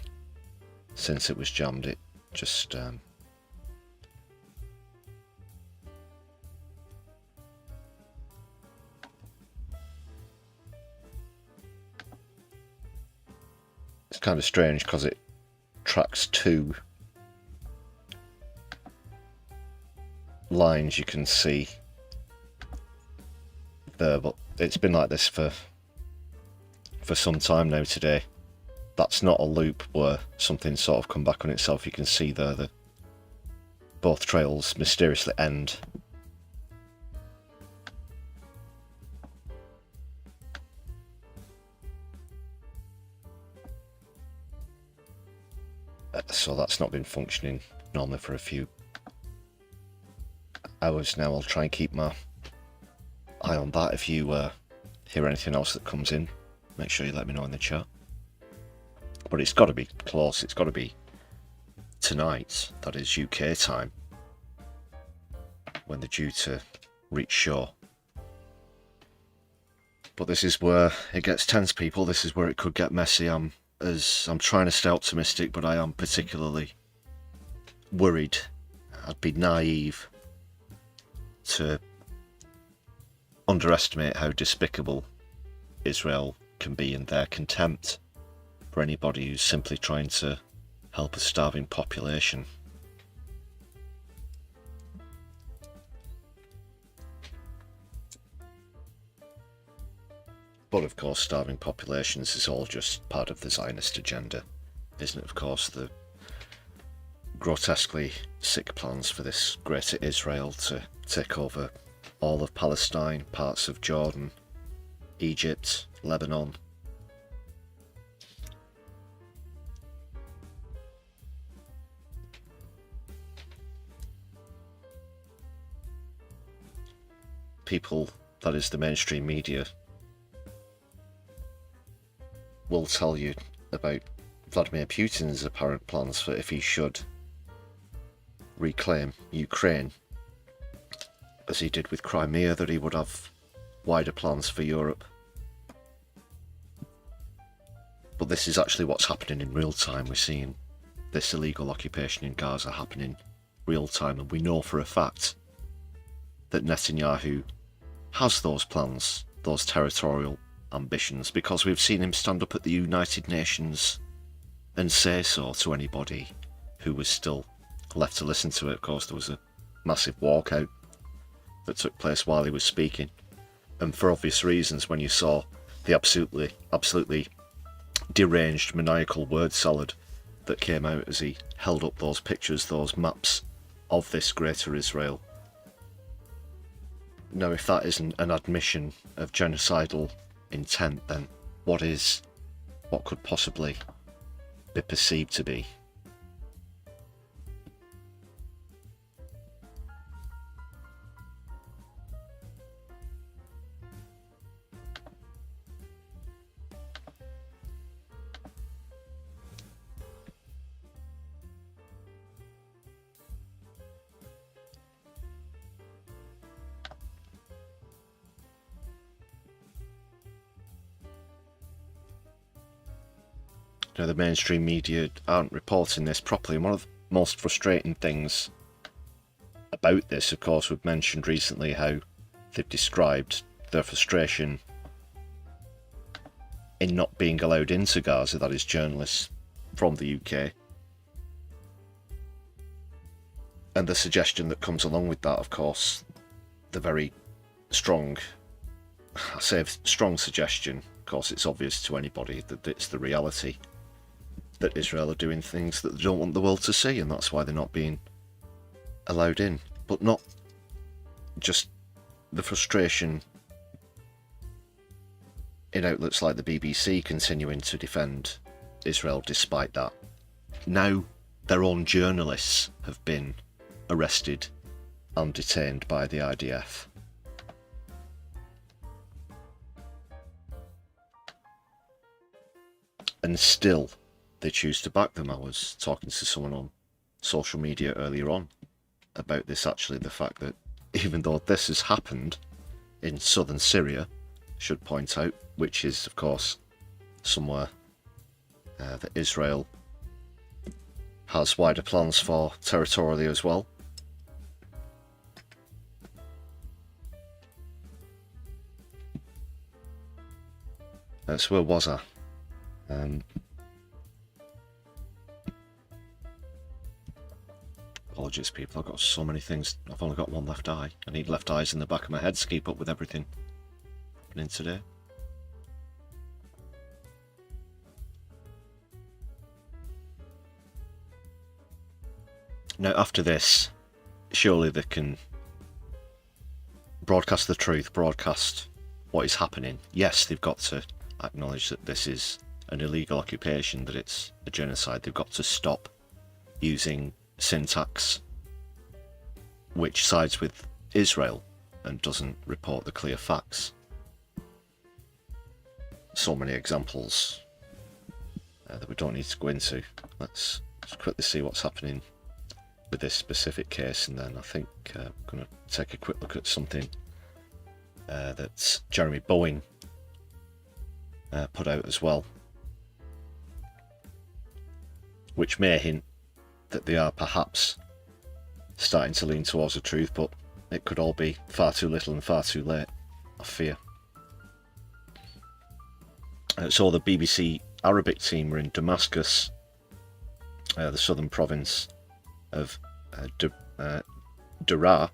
since it was jammed. It just... it's kind of strange because it tracks two lines you can see there, but it's been like this for some time now today. That's not a loop where something's sort of come back on itself. You can see there that both trails mysteriously end. So that's not been functioning normally for a few hours now. I'll try and keep my eye on that. If you hear anything else that comes in, make sure you let me know in the chat. But it's got to be close. It's got to be tonight, that is UK time, when they're due to reach shore. But this is where it gets tense, people. This is where it could get messy. I'm trying to stay optimistic, but I am particularly worried. I'd be naive to underestimate how despicable Israel can be in their contempt for anybody who's simply trying to help a starving population. But of course, starving populations is all just part of the Zionist agenda, isn't it? Of course, the grotesquely sick plans for this greater Israel to take over all of Palestine, parts of Jordan, Egypt, Lebanon. People, that is the mainstream media, will tell you about Vladimir Putin's apparent plans for if he should reclaim Ukraine, as he did with Crimea, that he would have wider plans for Europe. But this is actually what's happening in real time. We're seeing this illegal occupation in Gaza happening real time, and we know for a fact that Netanyahu has those plans, those territorial ambitions, because we've seen him stand up at the United Nations and say so to anybody who was still left to listen to it. Of course, there was a massive walkout that took place while he was speaking, and for obvious reasons, when you saw the absolutely deranged, maniacal word salad that came out as he held up those pictures, those maps of this greater Israel. Now, if that isn't an admission of genocidal intent, then what could possibly be perceived to be? the mainstream media aren't reporting this properly. And one of the most frustrating things about this, of course, we've mentioned recently how they've described their frustration in not being allowed into Gaza, that is journalists from the UK. And the suggestion that comes along with that, of course, the very strong, I say strong suggestion, of course it's obvious to anybody that it's the reality, that Israel are doing things that they don't want the world to see, and that's why they're not being allowed in. But not just the frustration in outlets like the BBC continuing to defend Israel despite that. Now their own journalists have been arrested and detained by the IDF. And still they choose to back them. I was talking to someone on social media earlier on about this, actually, the fact that even though this has happened in southern Syria, should point out, which is of course somewhere that Israel has wider plans for territorially as well. So where was I? Apologies, people. I've got so many things. I've only got one left eye. I need left eyes in the back of my head to keep up with everything happening today. Now, after this, surely they can broadcast the truth, broadcast what is happening. Yes, they've got to acknowledge that this is an illegal occupation, that it's a genocide. They've got to stop using syntax which sides with Israel and doesn't report the clear facts. So many examples that we don't need to go into. Let's just quickly see what's happening with this specific case, and then I think I'm going to take a quick look at something that Jeremy Bowen put out as well, which may hint that they are perhaps starting to lean towards the truth, but it could all be far too little and far too late, I fear. So the BBC Arabic team were in Damascus, the southern province of Daraa,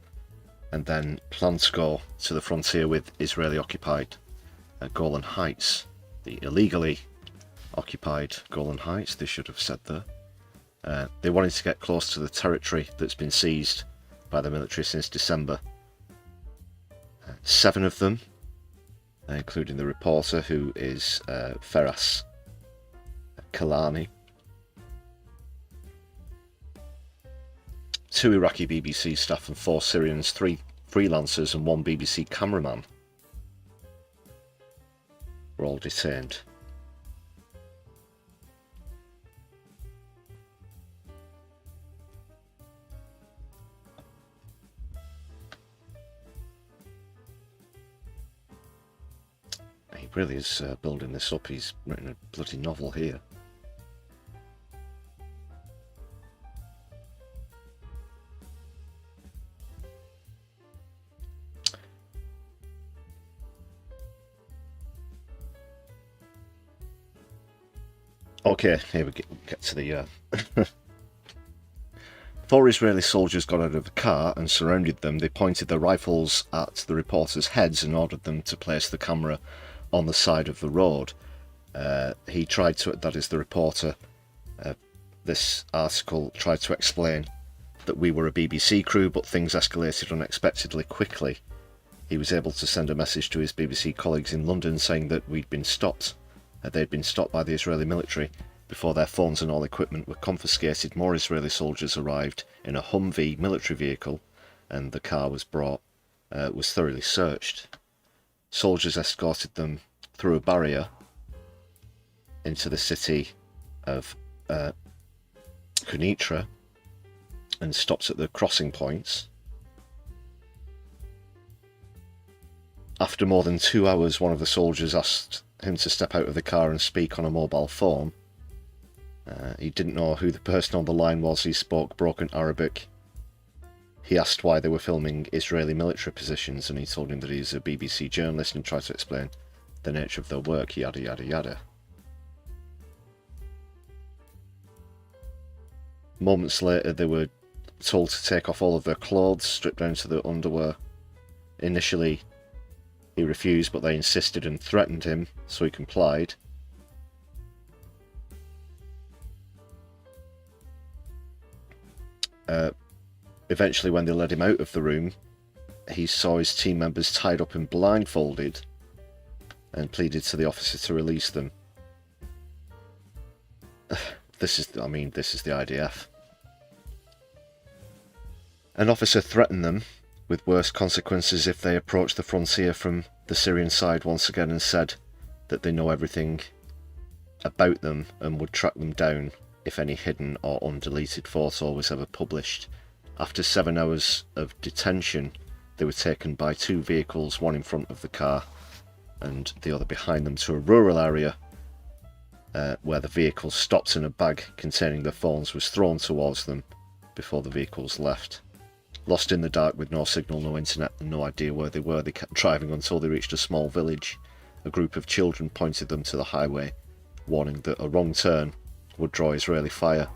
and then planned to go to the frontier with Israeli-occupied Golan Heights, the illegally occupied Golan Heights, they should have said there. They wanted to get close to the territory that's been seized by the military since December. 7 of them, including the reporter, who is Feras Kalani, 2 Iraqi BBC staff and 4 Syrians, 3 freelancers and 1 BBC cameraman were all detained. He really is building this up. He's written a bloody novel here. Okay, here we get to the 4 Israeli soldiers got out of the car and surrounded them. They pointed their rifles at the reporters' heads and ordered them to place the camera on the side of the road. He tried to, that is the reporter, this article tried to explain that we were a BBC crew, but things escalated unexpectedly quickly. He was able to send a message to his BBC colleagues in London saying that we'd been stopped. They'd been stopped by the Israeli military. Before their phones and all equipment were confiscated, more Israeli soldiers arrived in a Humvee military vehicle, and the car was thoroughly searched. Soldiers escorted them through a barrier into the city of Quneitra and stopped at the crossing points. After more than 2 hours, one of the soldiers asked him to step out of the car and speak on a mobile phone. He didn't know who the person on the line was. He spoke broken Arabic. He asked why they were filming Israeli military positions, and he told him that he's a BBC journalist and tried to explain the nature of their work, yada yada yada. Moments later, they were told to take off all of their clothes, stripped down to their underwear. Initially, he refused, but they insisted and threatened him, so he complied. Eventually, when they led him out of the room, he saw his team members tied up and blindfolded and pleaded to the officer to release them. This is the IDF. An officer threatened them with worse consequences if they approached the frontier from the Syrian side once again, and said that they know everything about them and would track them down if any hidden or undeleted photo was ever published. After 7 hours of detention, they were taken by 2 vehicles, one in front of the car and the other behind them, to a rural area where the vehicle stopped and a bag containing their phones was thrown towards them before the vehicles left. Lost in the dark with no signal, no internet, and no idea where they were, they kept driving until they reached a small village. A group of children pointed them to the highway, warning that a wrong turn would draw Israeli fire.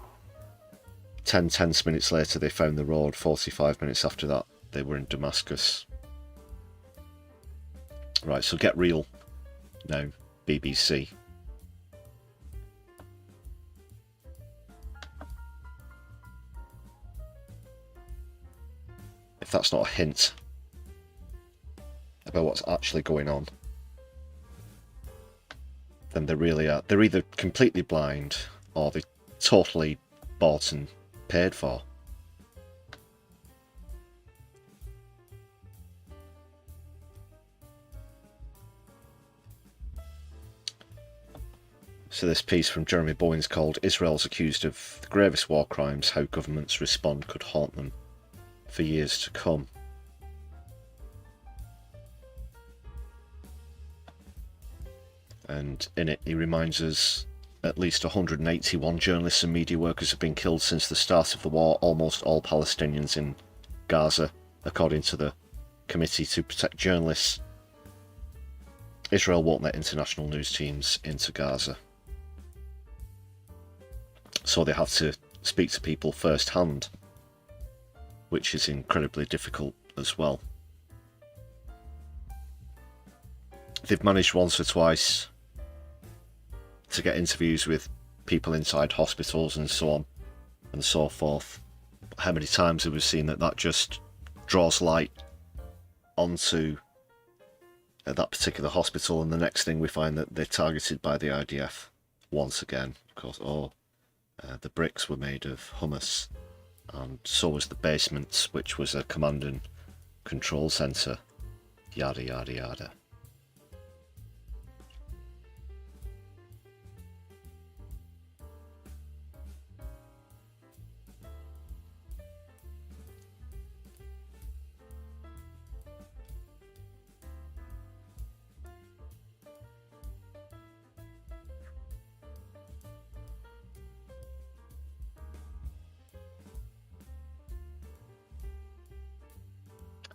10 tense minutes later, they found the road. 45 minutes after that, they were in Damascus. Right, so get real now, BBC. If that's not a hint about what's actually going on, then they really are. They're either completely blind or they're totally bought and paid for. So this piece from Jeremy Bowen's called "Israel's Accused of the Gravest War Crimes, How Governments Respond Could Haunt Them for Years to Come." And in it he reminds us at least 181 journalists and media workers have been killed since the start of the war, almost all Palestinians in Gaza, according to the Committee to Protect Journalists. Israel won't let international news teams into Gaza, so they have to speak to people firsthand, which is incredibly difficult as well. They've managed once or twice to get interviews with people inside hospitals and so on and so forth. How many times have we seen that just draws light onto that particular hospital, and the next thing we find that they're targeted by the IDF once again. Of course, the bricks were made of hummus, and so was the basement, which was a command and control centre, yada yada yada.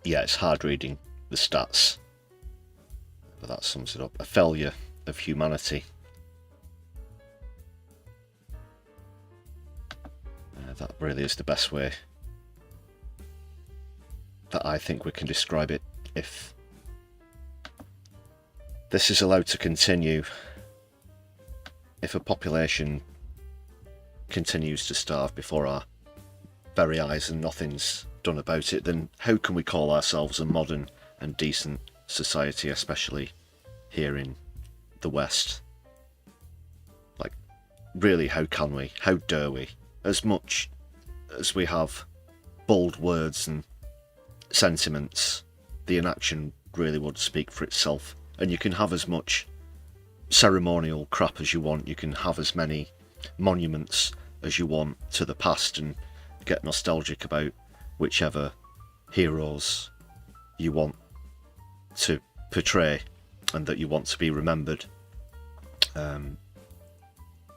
Yeah, it's hard reading the stats, but that sums it up. A failure of humanity. That really is the best way that I think we can describe it. If this is allowed to continue, if a population continues to starve before our very eyes and nothing's done about it, then how can we call ourselves a modern and decent society, especially here in the West? Like, really, how can we? How dare we? As much as we have bold words and sentiments, the inaction really would speak for itself. And you can have as much ceremonial crap as you want, you can have as many monuments as you want to the past and get nostalgic about whichever heroes you want to portray and that you want to be remembered.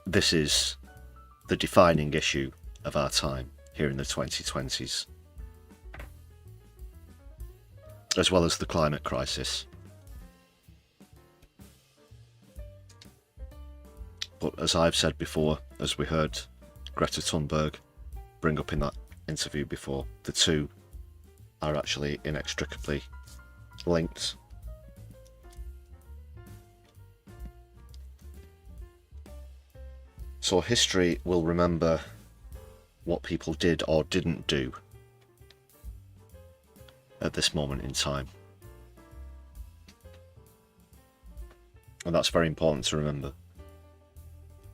This is the defining issue of our time here in the 2020s, as well as the climate crisis. But as I've said before, as we heard Greta Thunberg bring up in that interview before, the two are actually inextricably linked. So history will remember what people did or didn't do at this moment in time. And that's very important to remember.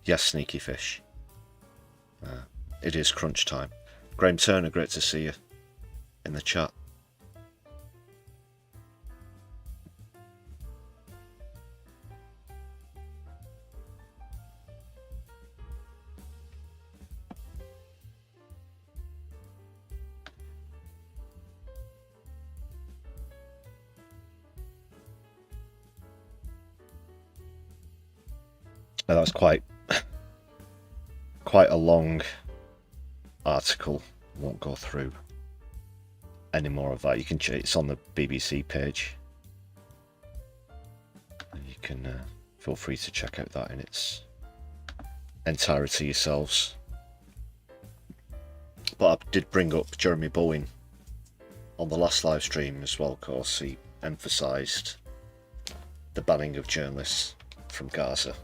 Yes, sneaky fish. It is crunch time. Graham Turner, great to see you in the chat. Now that's quite a long article. Won't go through any more of that. You can check, it's on the BBC page, and you can feel free to check out that in its entirety yourselves. But I did bring up Jeremy Bowen on the last live stream as well. Of course, he emphasised the banning of journalists from Gaza.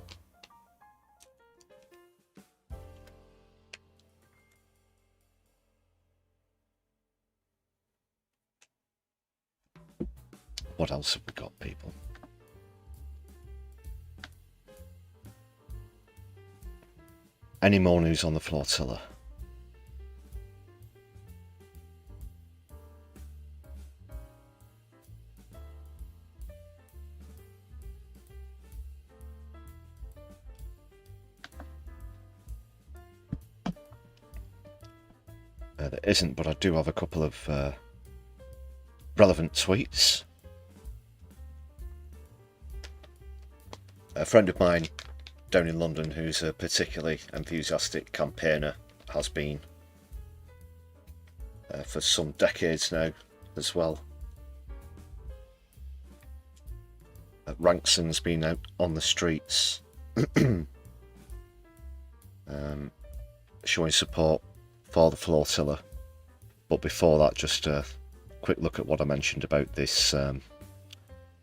What else have we got, people? Any more news on the flotilla? There isn't, but I do have a couple of relevant tweets. A friend of mine down in London, who's a particularly enthusiastic campaigner, has been for some decades now as well. Rankson's been out on the streets showing support for the flotilla. But before that, just a quick look at what I mentioned about this.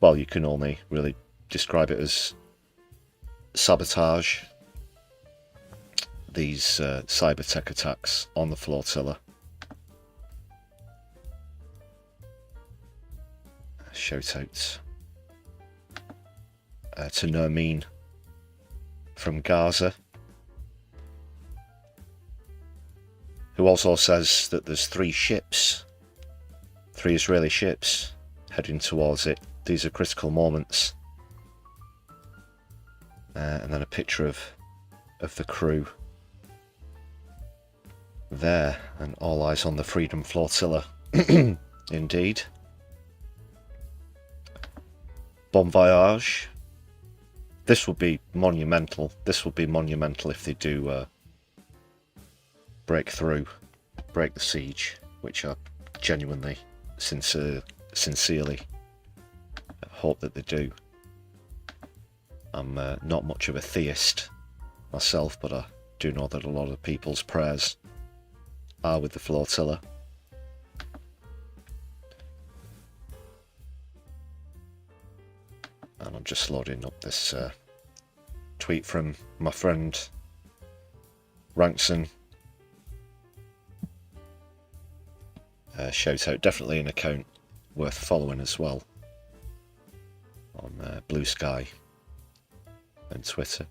Well, you can only really describe it as sabotage, these cyber tech attacks on the flotilla. Shout out to Nermeen from Gaza, who also says that there's three Israeli ships heading towards it. These are critical moments. And then a picture of the crew there, and all eyes on the Freedom Flotilla. Indeed. Bon voyage. This will be monumental. This will be monumental if they do break through, break the siege, which I genuinely, sincerely hope that they do. I'm not much of a theist myself, but I do know that a lot of people's prayers are with the flotilla. And I'm just loading up this tweet from my friend Rankson. Shout out, definitely an account worth following as well on Blue Sky and Twitter,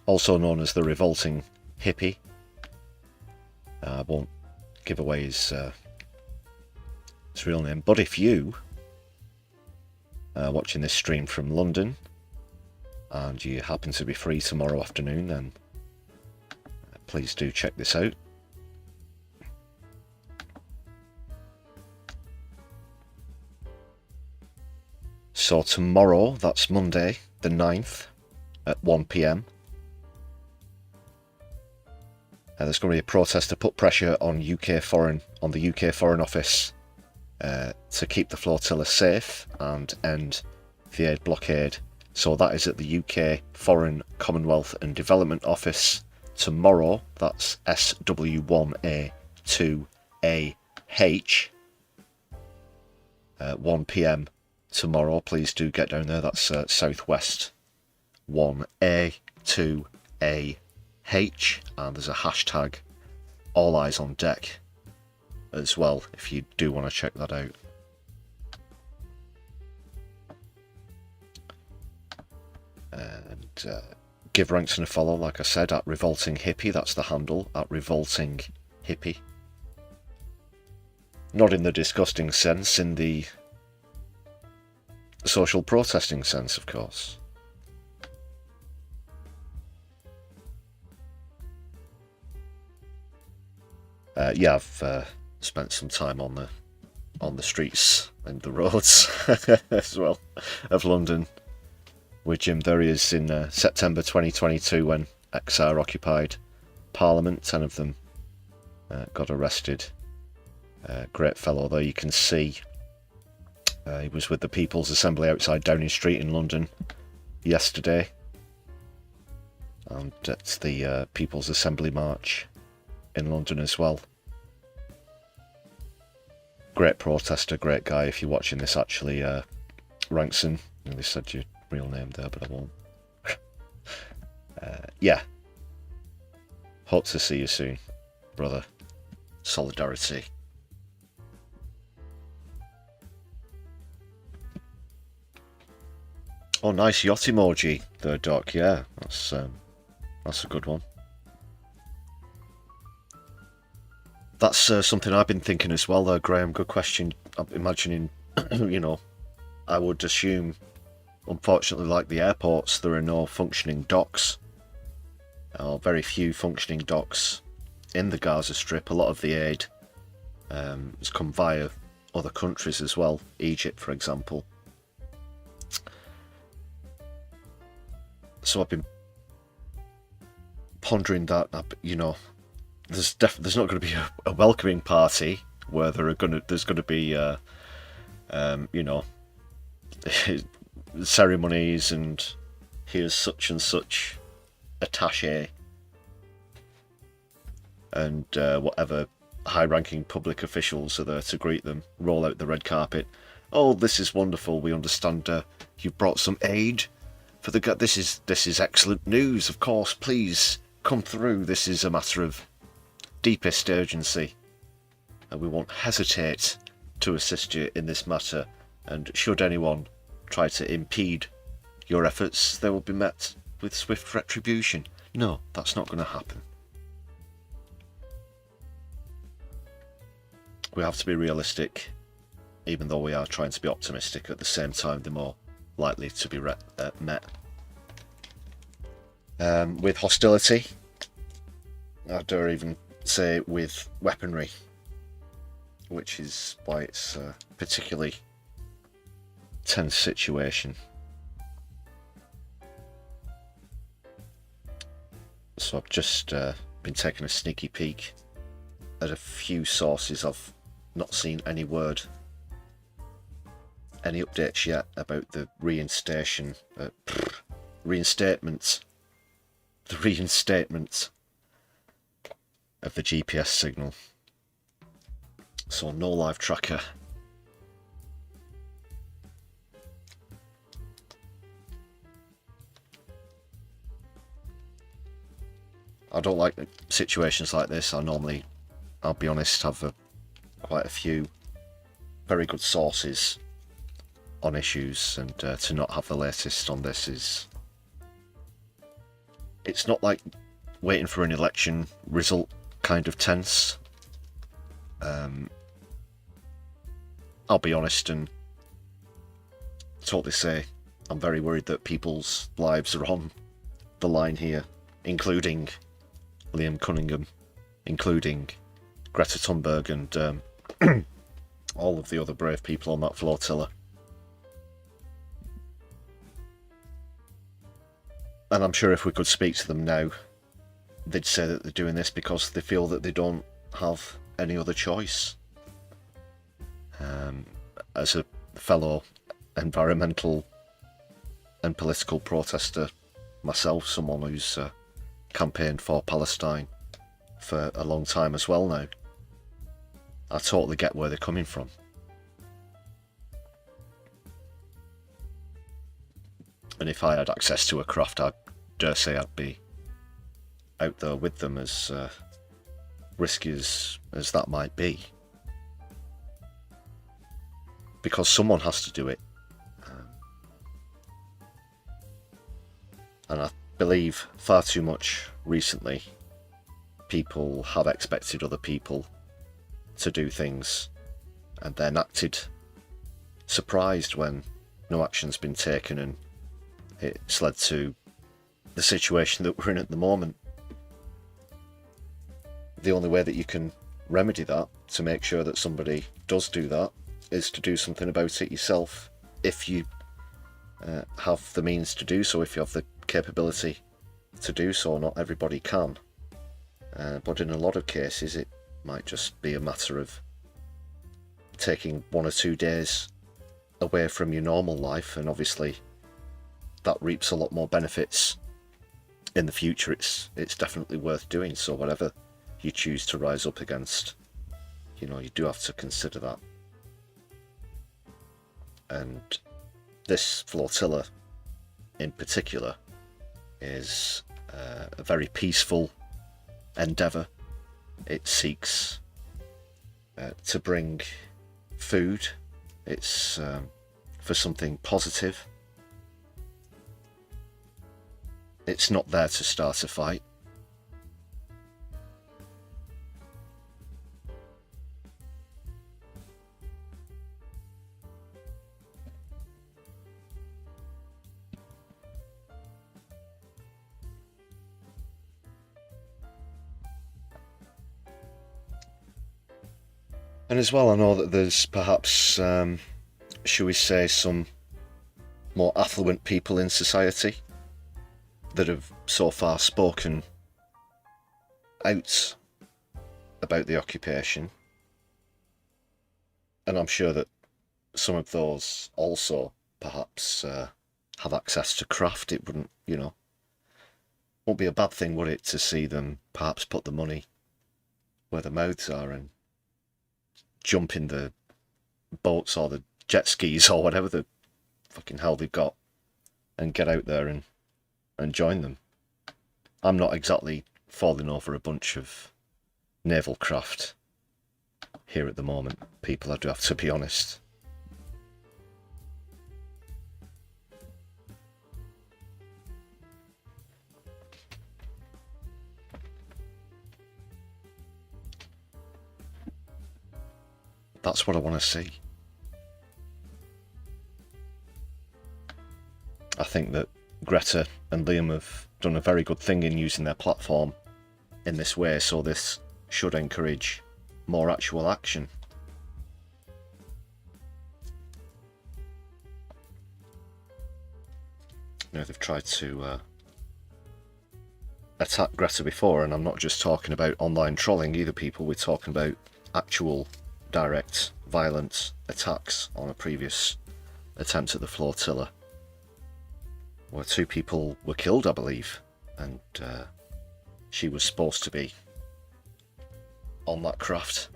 also known as the Revolting Hippie. I won't give away his real name, but if you are watching this stream from London and you happen to be free tomorrow afternoon, then please do check this out. So tomorrow, that's Monday the 9th, at 1 PM. There's going to be a protest to put pressure on the UK Foreign Office to keep the flotilla safe and end the aid blockade. So that is at the UK Foreign, Commonwealth and Development Office tomorrow. That's SW1A2AH. 1 PM tomorrow. Please do get down there. That's Southwest 1A2AH. And there's a hashtag all eyes on deck as well, if you do want to check that out. And give Rankson a follow, like I said, at Revolting Hippie. That's the handle, at Revolting Hippie. Not in the disgusting sense, in the social protesting sense, of course. Yeah, I've spent some time on the streets and the roads as well of London with Jim. There he is in September 2022 when XR occupied Parliament. 10 of them got arrested. Great fellow there. You can see he was with the People's Assembly outside Downing Street in London yesterday, and it's the People's Assembly March in London as well. Great protester, great guy. If you're watching this, actually, Rankson, I nearly said your real name there, but I won't. Yeah. Hope to see you soon, brother. Solidarity. Oh, nice yacht emoji there, Doc. Yeah, that's a good one. That's something I've been thinking as well, there, Graham. Good question. I'm imagining, you know, I would assume, unfortunately, like the airports, there are no functioning docks, or very few functioning docks in the Gaza Strip. A lot of the aid has come via other countries as well, Egypt, for example. So I've been pondering that, you know, there's not going to be a welcoming party where there's going to be you know, ceremonies and here's such and such attaché and whatever high-ranking public officials are there to greet them, roll out the red carpet. Oh, this is wonderful. We understand you've brought some aid for the. This is excellent news. Of course, please come through. This is a matter of deepest urgency, and we won't hesitate to assist you in this matter, and should anyone try to impede your efforts, they will be met with swift retribution. No, that's not going to happen. We have to be realistic, even though we are trying to be optimistic. At the same time, they're more likely to be met with hostility. I dare even say with weaponry, which is why it's a particularly tense situation. So I've just been taking a sneaky peek at a few sources. I've not seen any updates yet about the reinstatement of the GPS signal. So no live tracker. I don't like situations like this. I normally, I'll be honest, have quite a few very good sources on issues, and to not have the latest on this is... It's not like waiting for an election result kind of tense. I'll be honest and totally say I'm very worried that people's lives are on the line here, including Liam Cunningham, including Greta Thunberg, and all of the other brave people on that flotilla. And I'm sure if we could speak to them now, they'd say that they're doing this because they feel that they don't have any other choice. As a fellow environmental and political protester myself, someone who's campaigned for Palestine for a long time as well now, I totally get where they're coming from. And if I had access to a craft, I dare say I'd be out there with them, as risky as that might be. Because someone has to do it. And I believe far too much recently people have expected other people to do things and then acted surprised when no action's been taken, and it's led to the situation that we're in at the moment. The only way that you can remedy that, to make sure that somebody does do that, is to do something about it yourself, if you have the means to do so, if you have the capability to do so. Not everybody can, but in a lot of cases it might just be a matter of taking 1 or 2 days away from your normal life, and obviously that reaps a lot more benefits in the future. It's definitely worth doing. So whatever you choose to rise up against, you know, you do have to consider that. And this flotilla in particular is a very peaceful endeavour. It seeks to bring food. It's for something positive. It's not there to start a fight. And as well, I know that there's perhaps, shall we say, some more affluent people in society that have so far spoken out about the occupation. And I'm sure that some of those also perhaps have access to craft. It wouldn't, you know, won't be a bad thing, would it, to see them perhaps put the money where their mouths are and jump in the boats or the jet skis or whatever the fucking hell they've got and get out there and join them. I'm not exactly falling over a bunch of naval craft here at the moment, people, I do have to be honest. That's what I want to see. I think that Greta and Liam have done a very good thing in using their platform in this way, so this should encourage more actual action. You know, they've tried to attack Greta before, and I'm not just talking about online trolling either, people. We're talking about actual direct violent attacks on a previous attempt at the flotilla, where 2 people were killed, I believe, and she was supposed to be on that craft.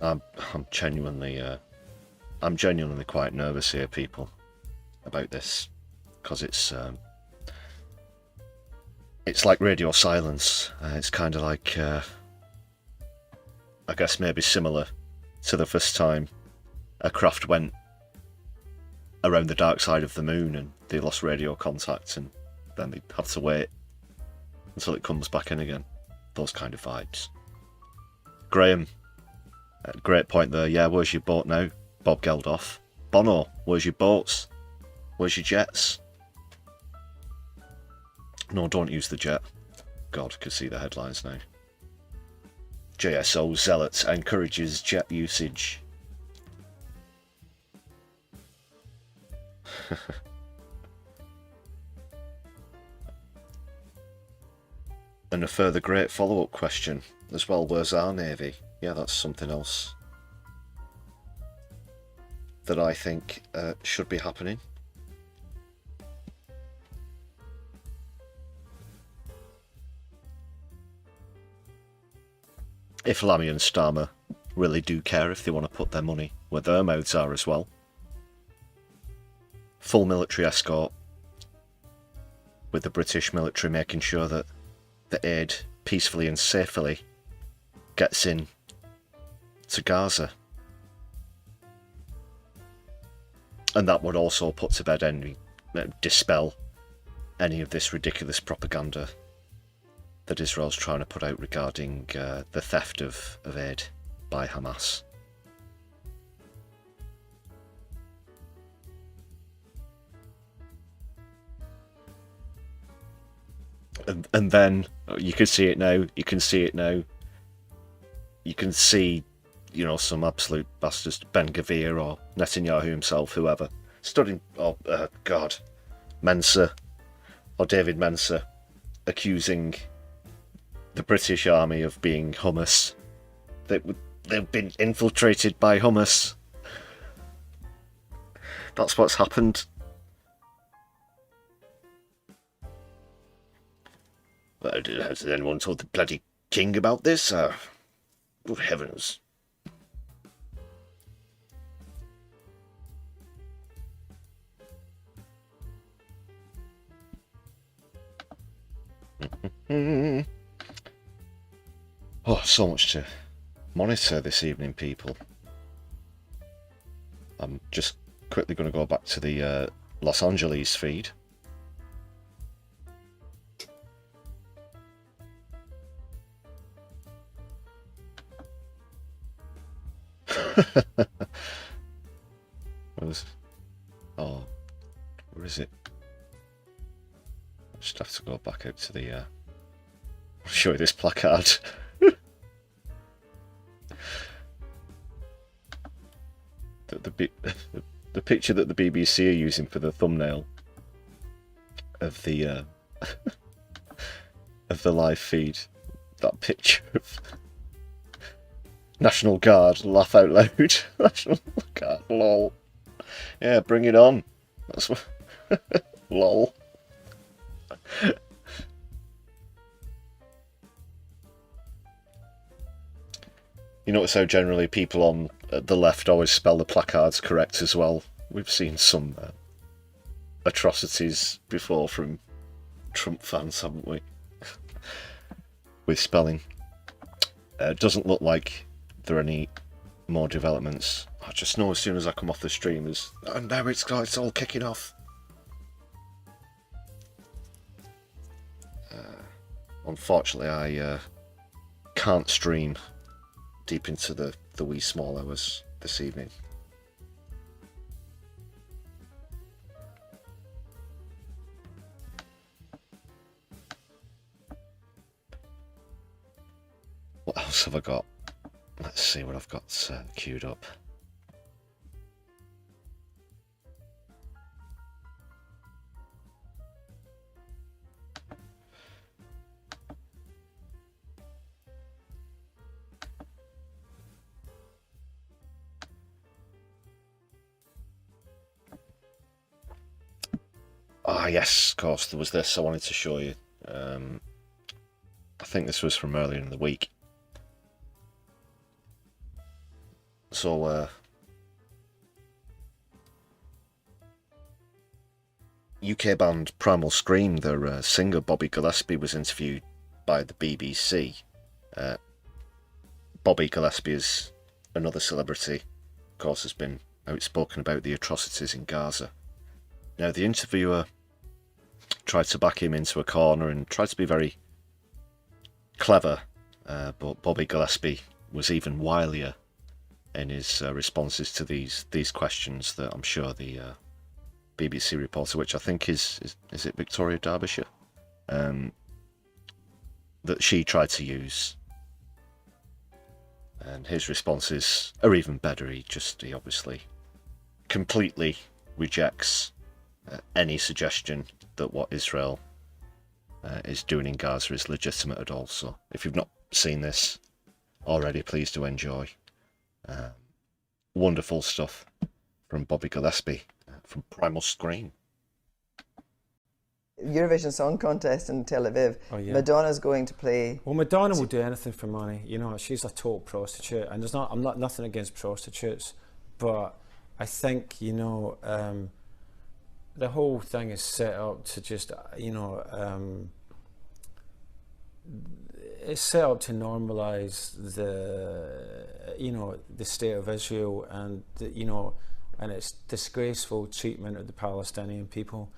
I'm genuinely quite nervous here, people, about this, because it's like radio silence. It's kind of like, I guess maybe similar to the first time a craft went around the dark side of the moon and they lost radio contact, and then they have to wait until it comes back in again. Those kind of vibes. Graham, great point there. Yeah, where's your boat now? Bob Geldof. Bono, where's your boats? Where's your jets? No, don't use the jet. God, I can see the headlines now. JSO Zealot encourages jet usage. And a further great follow-up question as well, where's our Navy? Yeah, that's something else that I think should be happening. If Lammy and Starmer really do care, if they want to put their money where their mouths are as well. Full military escort, with the British military making sure that the aid peacefully and safely gets in to Gaza. And that would also put to bed any, dispel any of this ridiculous propaganda that Israel's trying to put out regarding the theft of aid by Hamas. And then you can see it now. You can see it now. You can see, you know, some absolute bastards, Ben Gavir or Netanyahu himself, whoever, stood in, Mensa or David Mensa, accusing the British army of being hummus. They've been infiltrated by Hamas. That's what's happened. Has anyone told the bloody king about this? Good heavens. Oh, so much to monitor this evening, people. I'm just quickly going to go back to the Los Angeles feed. Oh, where is it? I just have to go back out to the. I'll show you this placard. the picture that the BBC are using for the thumbnail of the of the live feed. That picture of National Guard, laugh out loud. National Guard, lol. Yeah, bring it on. That's what. Lol. You notice how generally people on the left always spell the placards correct as well. We've seen some atrocities before from Trump fans, haven't we? With spelling. Doesn't look like there are any more developments. I just know as soon as I come off the stream, and now it's all kicking off. Unfortunately, I can't stream deep into the wee small hours this evening. What else have I got? Let's see what I've got queued up. Ah, yes, of course, there was this I wanted to show you. I think this was from earlier in the week. So, UK band Primal Scream, their singer Bobby Gillespie was interviewed by the BBC. Bobby Gillespie is another celebrity, of course, has been outspoken about the atrocities in Gaza. Now, the interviewer tried to back him into a corner and tried to be very clever, but Bobby Gillespie was even wilier in his responses to these questions that I'm sure the BBC reporter, which I think is it Victoria Derbyshire, that she tried to use. And his responses are even better. He obviously completely rejects any suggestion that what Israel is doing in Gaza is legitimate at all. So if you've not seen this already, please do enjoy. Wonderful stuff from Bobby Gillespie from Primal Scream. Eurovision Song Contest in Tel Aviv. Oh, yeah. Madonna's going to play. Well, Madonna will do anything for money. You know, she's a total prostitute, and I'm not nothing against prostitutes, but I think, you know, the whole thing is set up to just, you know, it's set up to normalise the, you know, the state of Israel and you know, and its disgraceful treatment of the Palestinian people.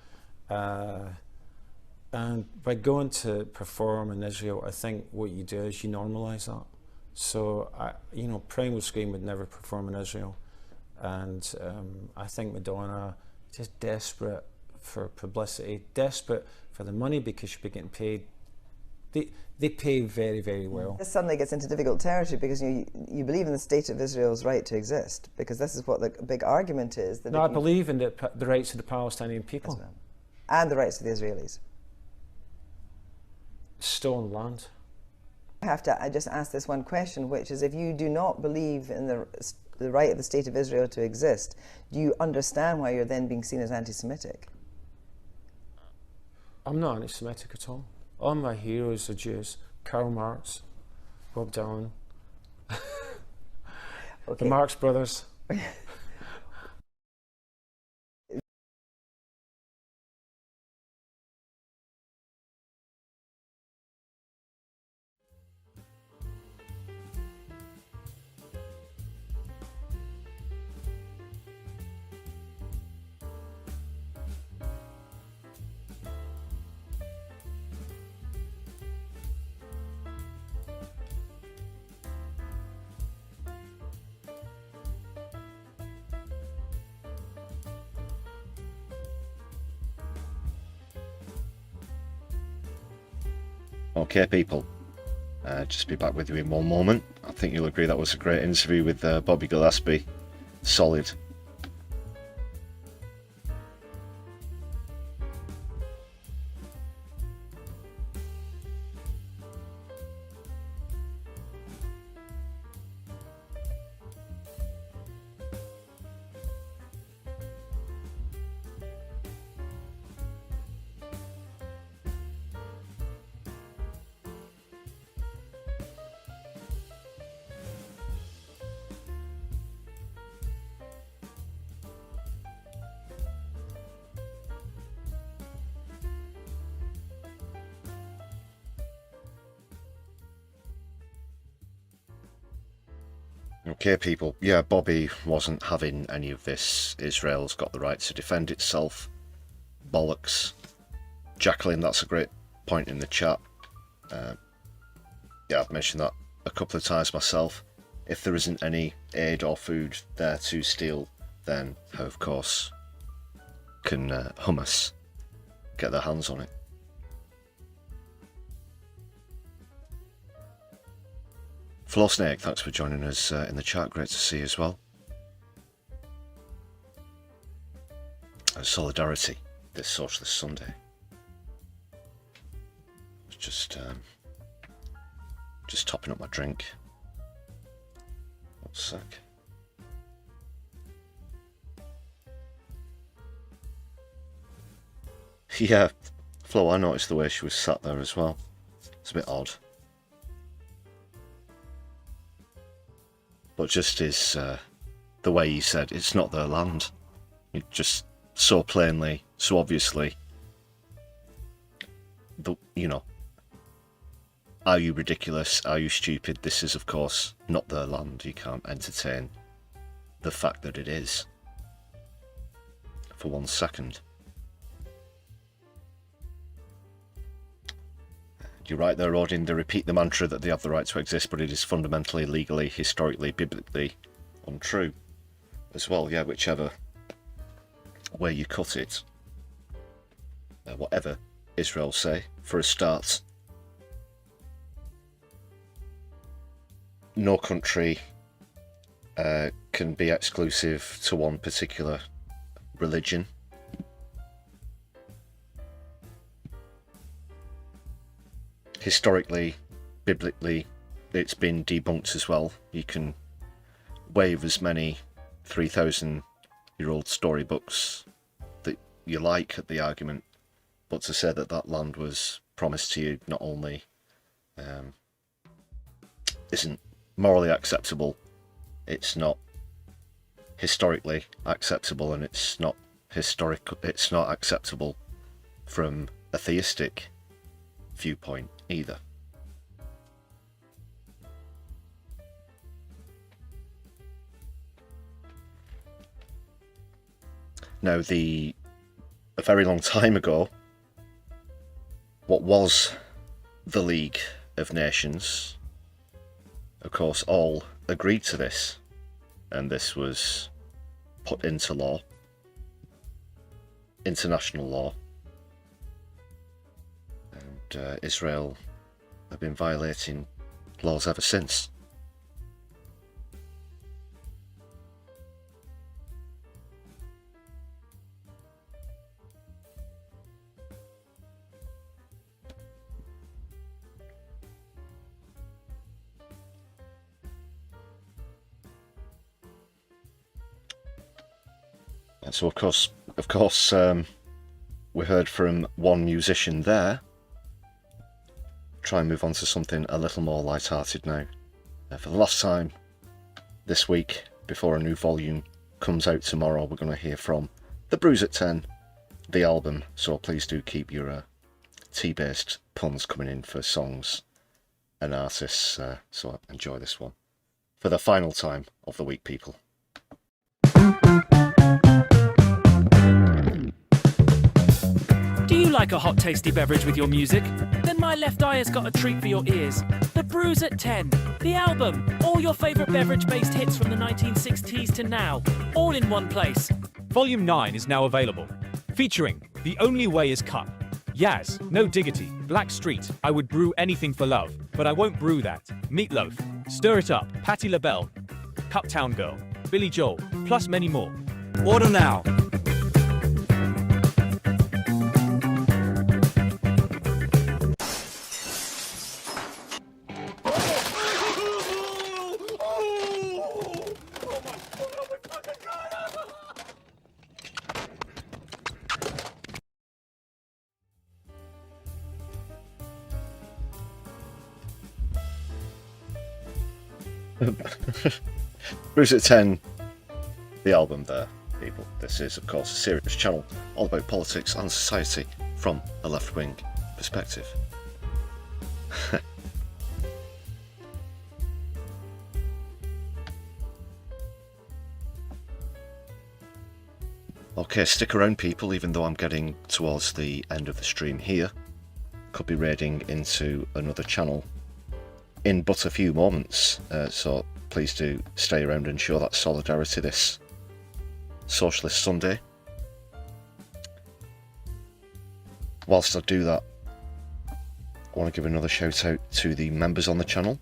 And by going to perform in Israel, I think what you do is you normalise that. So, you know, Primal Scream would never perform in Israel. And I think Madonna is just desperate for publicity, desperate for the money because she'll be getting paid. They pay very, very well. This suddenly gets into difficult territory because you believe in the state of Israel's right to exist, because this is what the big argument is. That No, I believe in the rights of the Palestinian people. And the rights of the Israelis. Stolen land. I just ask this one question, which is, if you do not believe in the right of the state of Israel to exist, do you understand why you're then being seen as anti-Semitic? I'm not anti-Semitic at all. All my heroes are Jews. Karl Marx, Bob Dylan, Okay. the Marx Brothers. Okay, people, just be back with you in one moment. I think you'll agree that was a great interview with Bobby Gillespie. Solid. Okay, people. Yeah, Bobby wasn't having any of this. Israel's got the right to defend itself. Bollocks. Jacqueline, that's a great point in the chat. Yeah, I've mentioned that a couple of times myself. If there isn't any aid or food there to steal, then how, of course, can Hamas get their hands on it? Floor Snake, thanks for joining us in the chat. Great to see you as well. Solidarity this Socialist Sunday. Just topping up my drink. One sec. Yeah, Flo, I noticed the way she was sat there as well. It's a bit odd. But just is the way he said, it's not their land. It just so plainly, so obviously, you know, are you ridiculous? Are you stupid? This is, of course, not their land. You can't entertain the fact that it is for 1 second. You're right there, Odin. They repeat the mantra that they have the right to exist, but it is fundamentally, legally, historically, biblically untrue as well. Yeah, whichever way you cut it. Whatever Israel say, for a start, no country can be exclusive to one particular religion. historically, biblically, it's been debunked as well. You can wave as many 3,000-year-old storybooks that you like at the argument, but to say that that land was promised to you not only isn't morally acceptable, it's not historically acceptable, and it's not acceptable from a theistic viewpoint either. Now, a very long time ago, what was the League of Nations, of course, all agreed to this, and this was put into law, international law, and Israel have been violating laws ever since. So of course, we heard from one musician there. Try and move on to something a little more light-hearted now. For the last time this week, before a new volume comes out tomorrow, we're going to hear from The Bruise at 10, the album. So please do keep your tea-based puns coming in for songs and artists. So enjoy this one for the final time of the week, people. Do you like a hot, tasty beverage with your music? Then my left eye has got a treat for your ears. The Bruise at 10, the album. All your favourite beverage-based hits from the 1960s to now, all in one place. Volume 9 is now available, featuring The Only Way Is Cup, Yaz, No Diggity, Black Street, I Would Brew Anything for Love, But I Won't Brew That, Meatloaf, Stir It Up, Patti LaBelle, Cuptown Girl, Billy Joel, plus many more. Order now. Bruise at 10, the album there, people. This is, of course, a serious channel all about politics and society from a left-wing perspective. Okay, stick around, people, even though I'm getting towards the end of the stream here. Could be raiding into another channel in but a few moments, so please do stay around and show that solidarity this Socialist Sunday. Whilst I do that, I want to give another shout out to the members on the channel.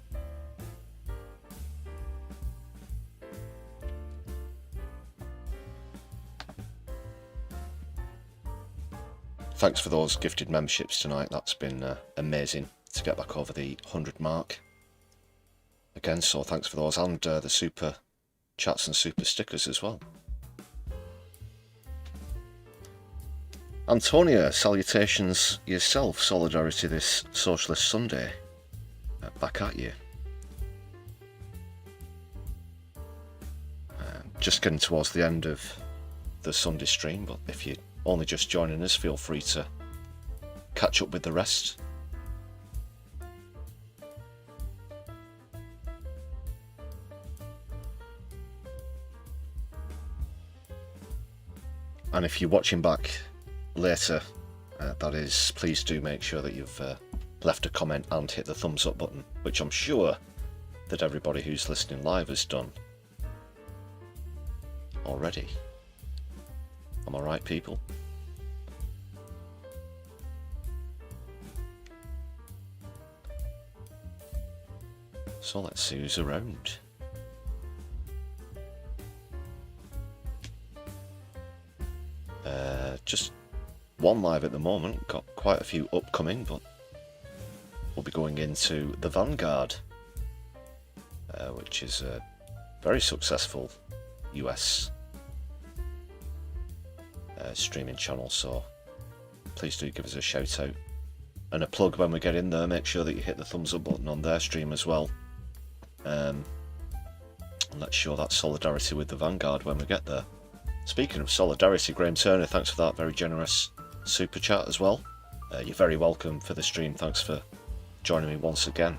Thanks for those gifted memberships tonight. That's been amazing to get back over the 100 mark again, so thanks for those, and the super chats and super stickers as well. Antonia, salutations yourself. Solidarity this Socialist Sunday. Back at you. Just getting towards the end of the Sunday stream, but if you're only just joining us, feel free to catch up with the rest. And if you're watching back later, that is, please do make sure that you've left a comment and hit the thumbs up button, which I'm sure that everybody who's listening live has done already. Am I right, people? So let's see who's around. Just one live at the moment. Got quite a few upcoming, but we'll be going into the Vanguard, which is a very successful US streaming channel, so please do give us a shout out and a plug when we get in there. Make sure that you hit the thumbs up button on their stream as well, and let's show that solidarity with the Vanguard when we get there. Speaking of solidarity, Graham Turner, thanks for that very generous super chat as well. You're very welcome for the stream. Thanks for joining me once again.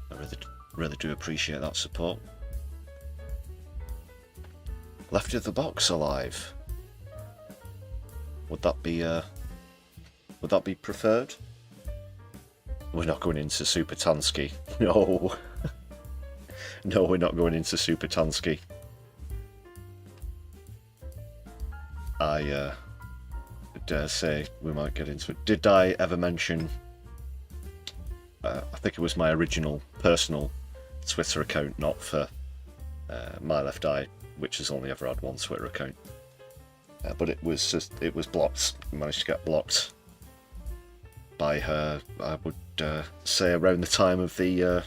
I really do appreciate that support. Lefty of the Box alive. Would that be preferred? We're not going into Super Tansky. No. No, we're not going into Super Tansky. I dare say we might get into it. Did I ever mention, I think it was my original personal Twitter account, not for My Left Eye, which has only ever had one Twitter account. But it was blocked. I managed to get blocked by her, I would say, around the time of the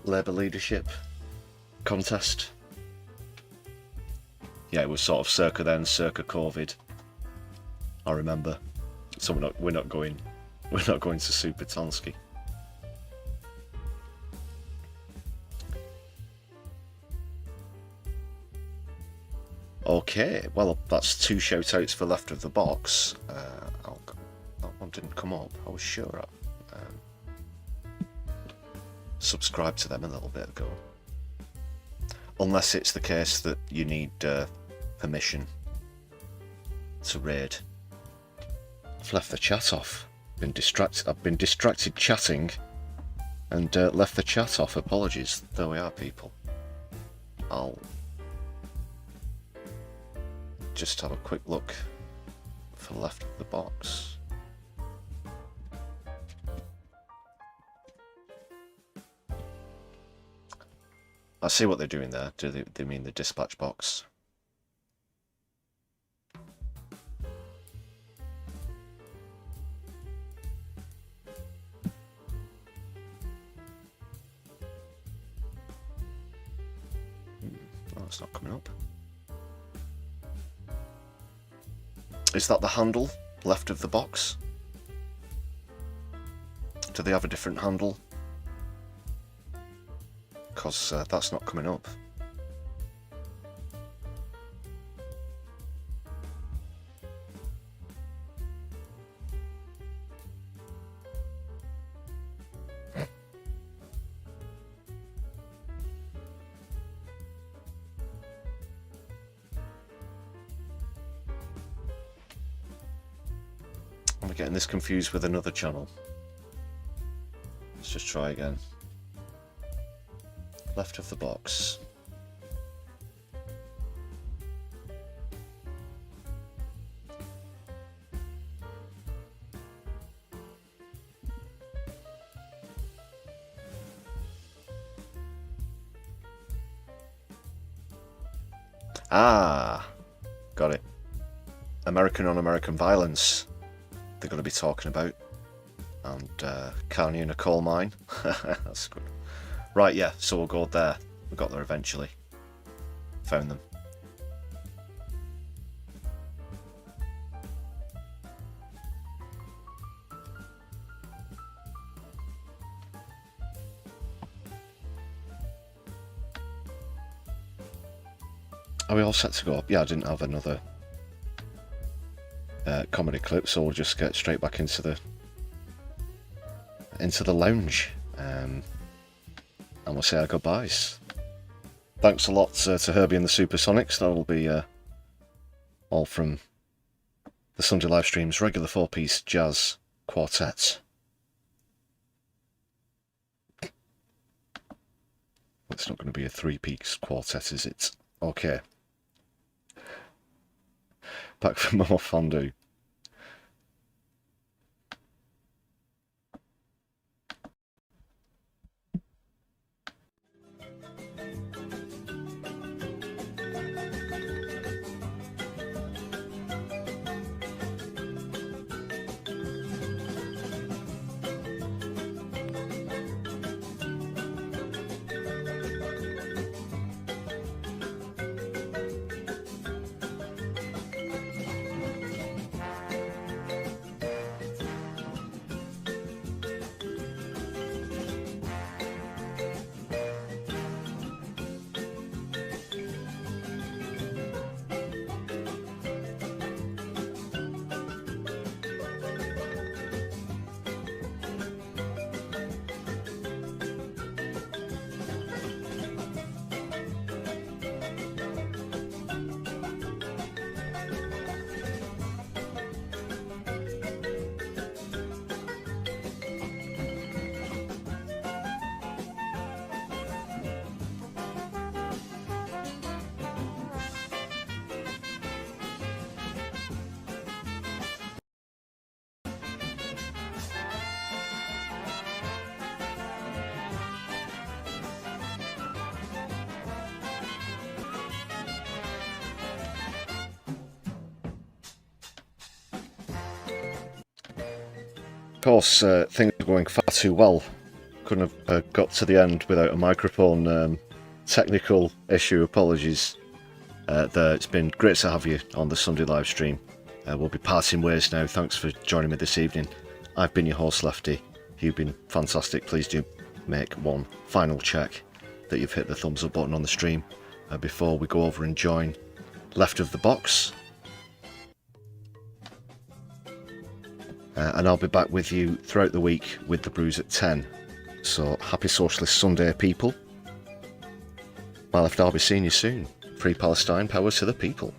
Labour leadership contest. Yeah, it was sort of circa then, circa COVID. I remember. So we're not going to Super Tansky. Okay, well, that's 2 shout-outs for Left of the Box. That one didn't come up, I was sure. Subscribe to them a little bit ago. Unless it's the case that you need permission to raid. I've left the chat off. I've been distracted chatting and left the chat off. Apologies. There we are, people. I'll just have a quick look for Left of the Box. I see what they're doing there. Do they mean the dispatch box? Oh, it's not coming up. Is that the handle, Left of the Box? Do they have a different handle? Because that's not coming up. I'm getting this confused with another channel. Let's just try again. Left of the Box. Ah, got it. American on American violence. They're going to be talking about, and Carney in a coal mine. That's good. Right, yeah, so we'll go there. We got there eventually. Found them. Are we all set to go up? Yeah, I didn't have another comedy clip, so we'll just get straight back into the lounge. And we'll say our goodbyes. Thanks a lot to Herbie and the Supersonics. That will be all from the Sunday live streams, regular 4-piece jazz quartet. It's not going to be a 3-piece quartet, is it? Okay. Back for more Fondue. course, things are going far too well. Couldn't have got to the end without a microphone technical issue. Apologies. It's been great to have you on the Sunday live stream. We'll be parting ways now. Thanks for joining me this evening. I've been your host, Lefty. You've been fantastic. Please do make one final check that you've hit the thumbs up button on the stream before we go over and join Left of the Box. And I'll be back with you throughout the week with the brews at 10. So happy Socialist Sunday, people. My Left, I'll be seeing you soon. Free Palestine, power to the people.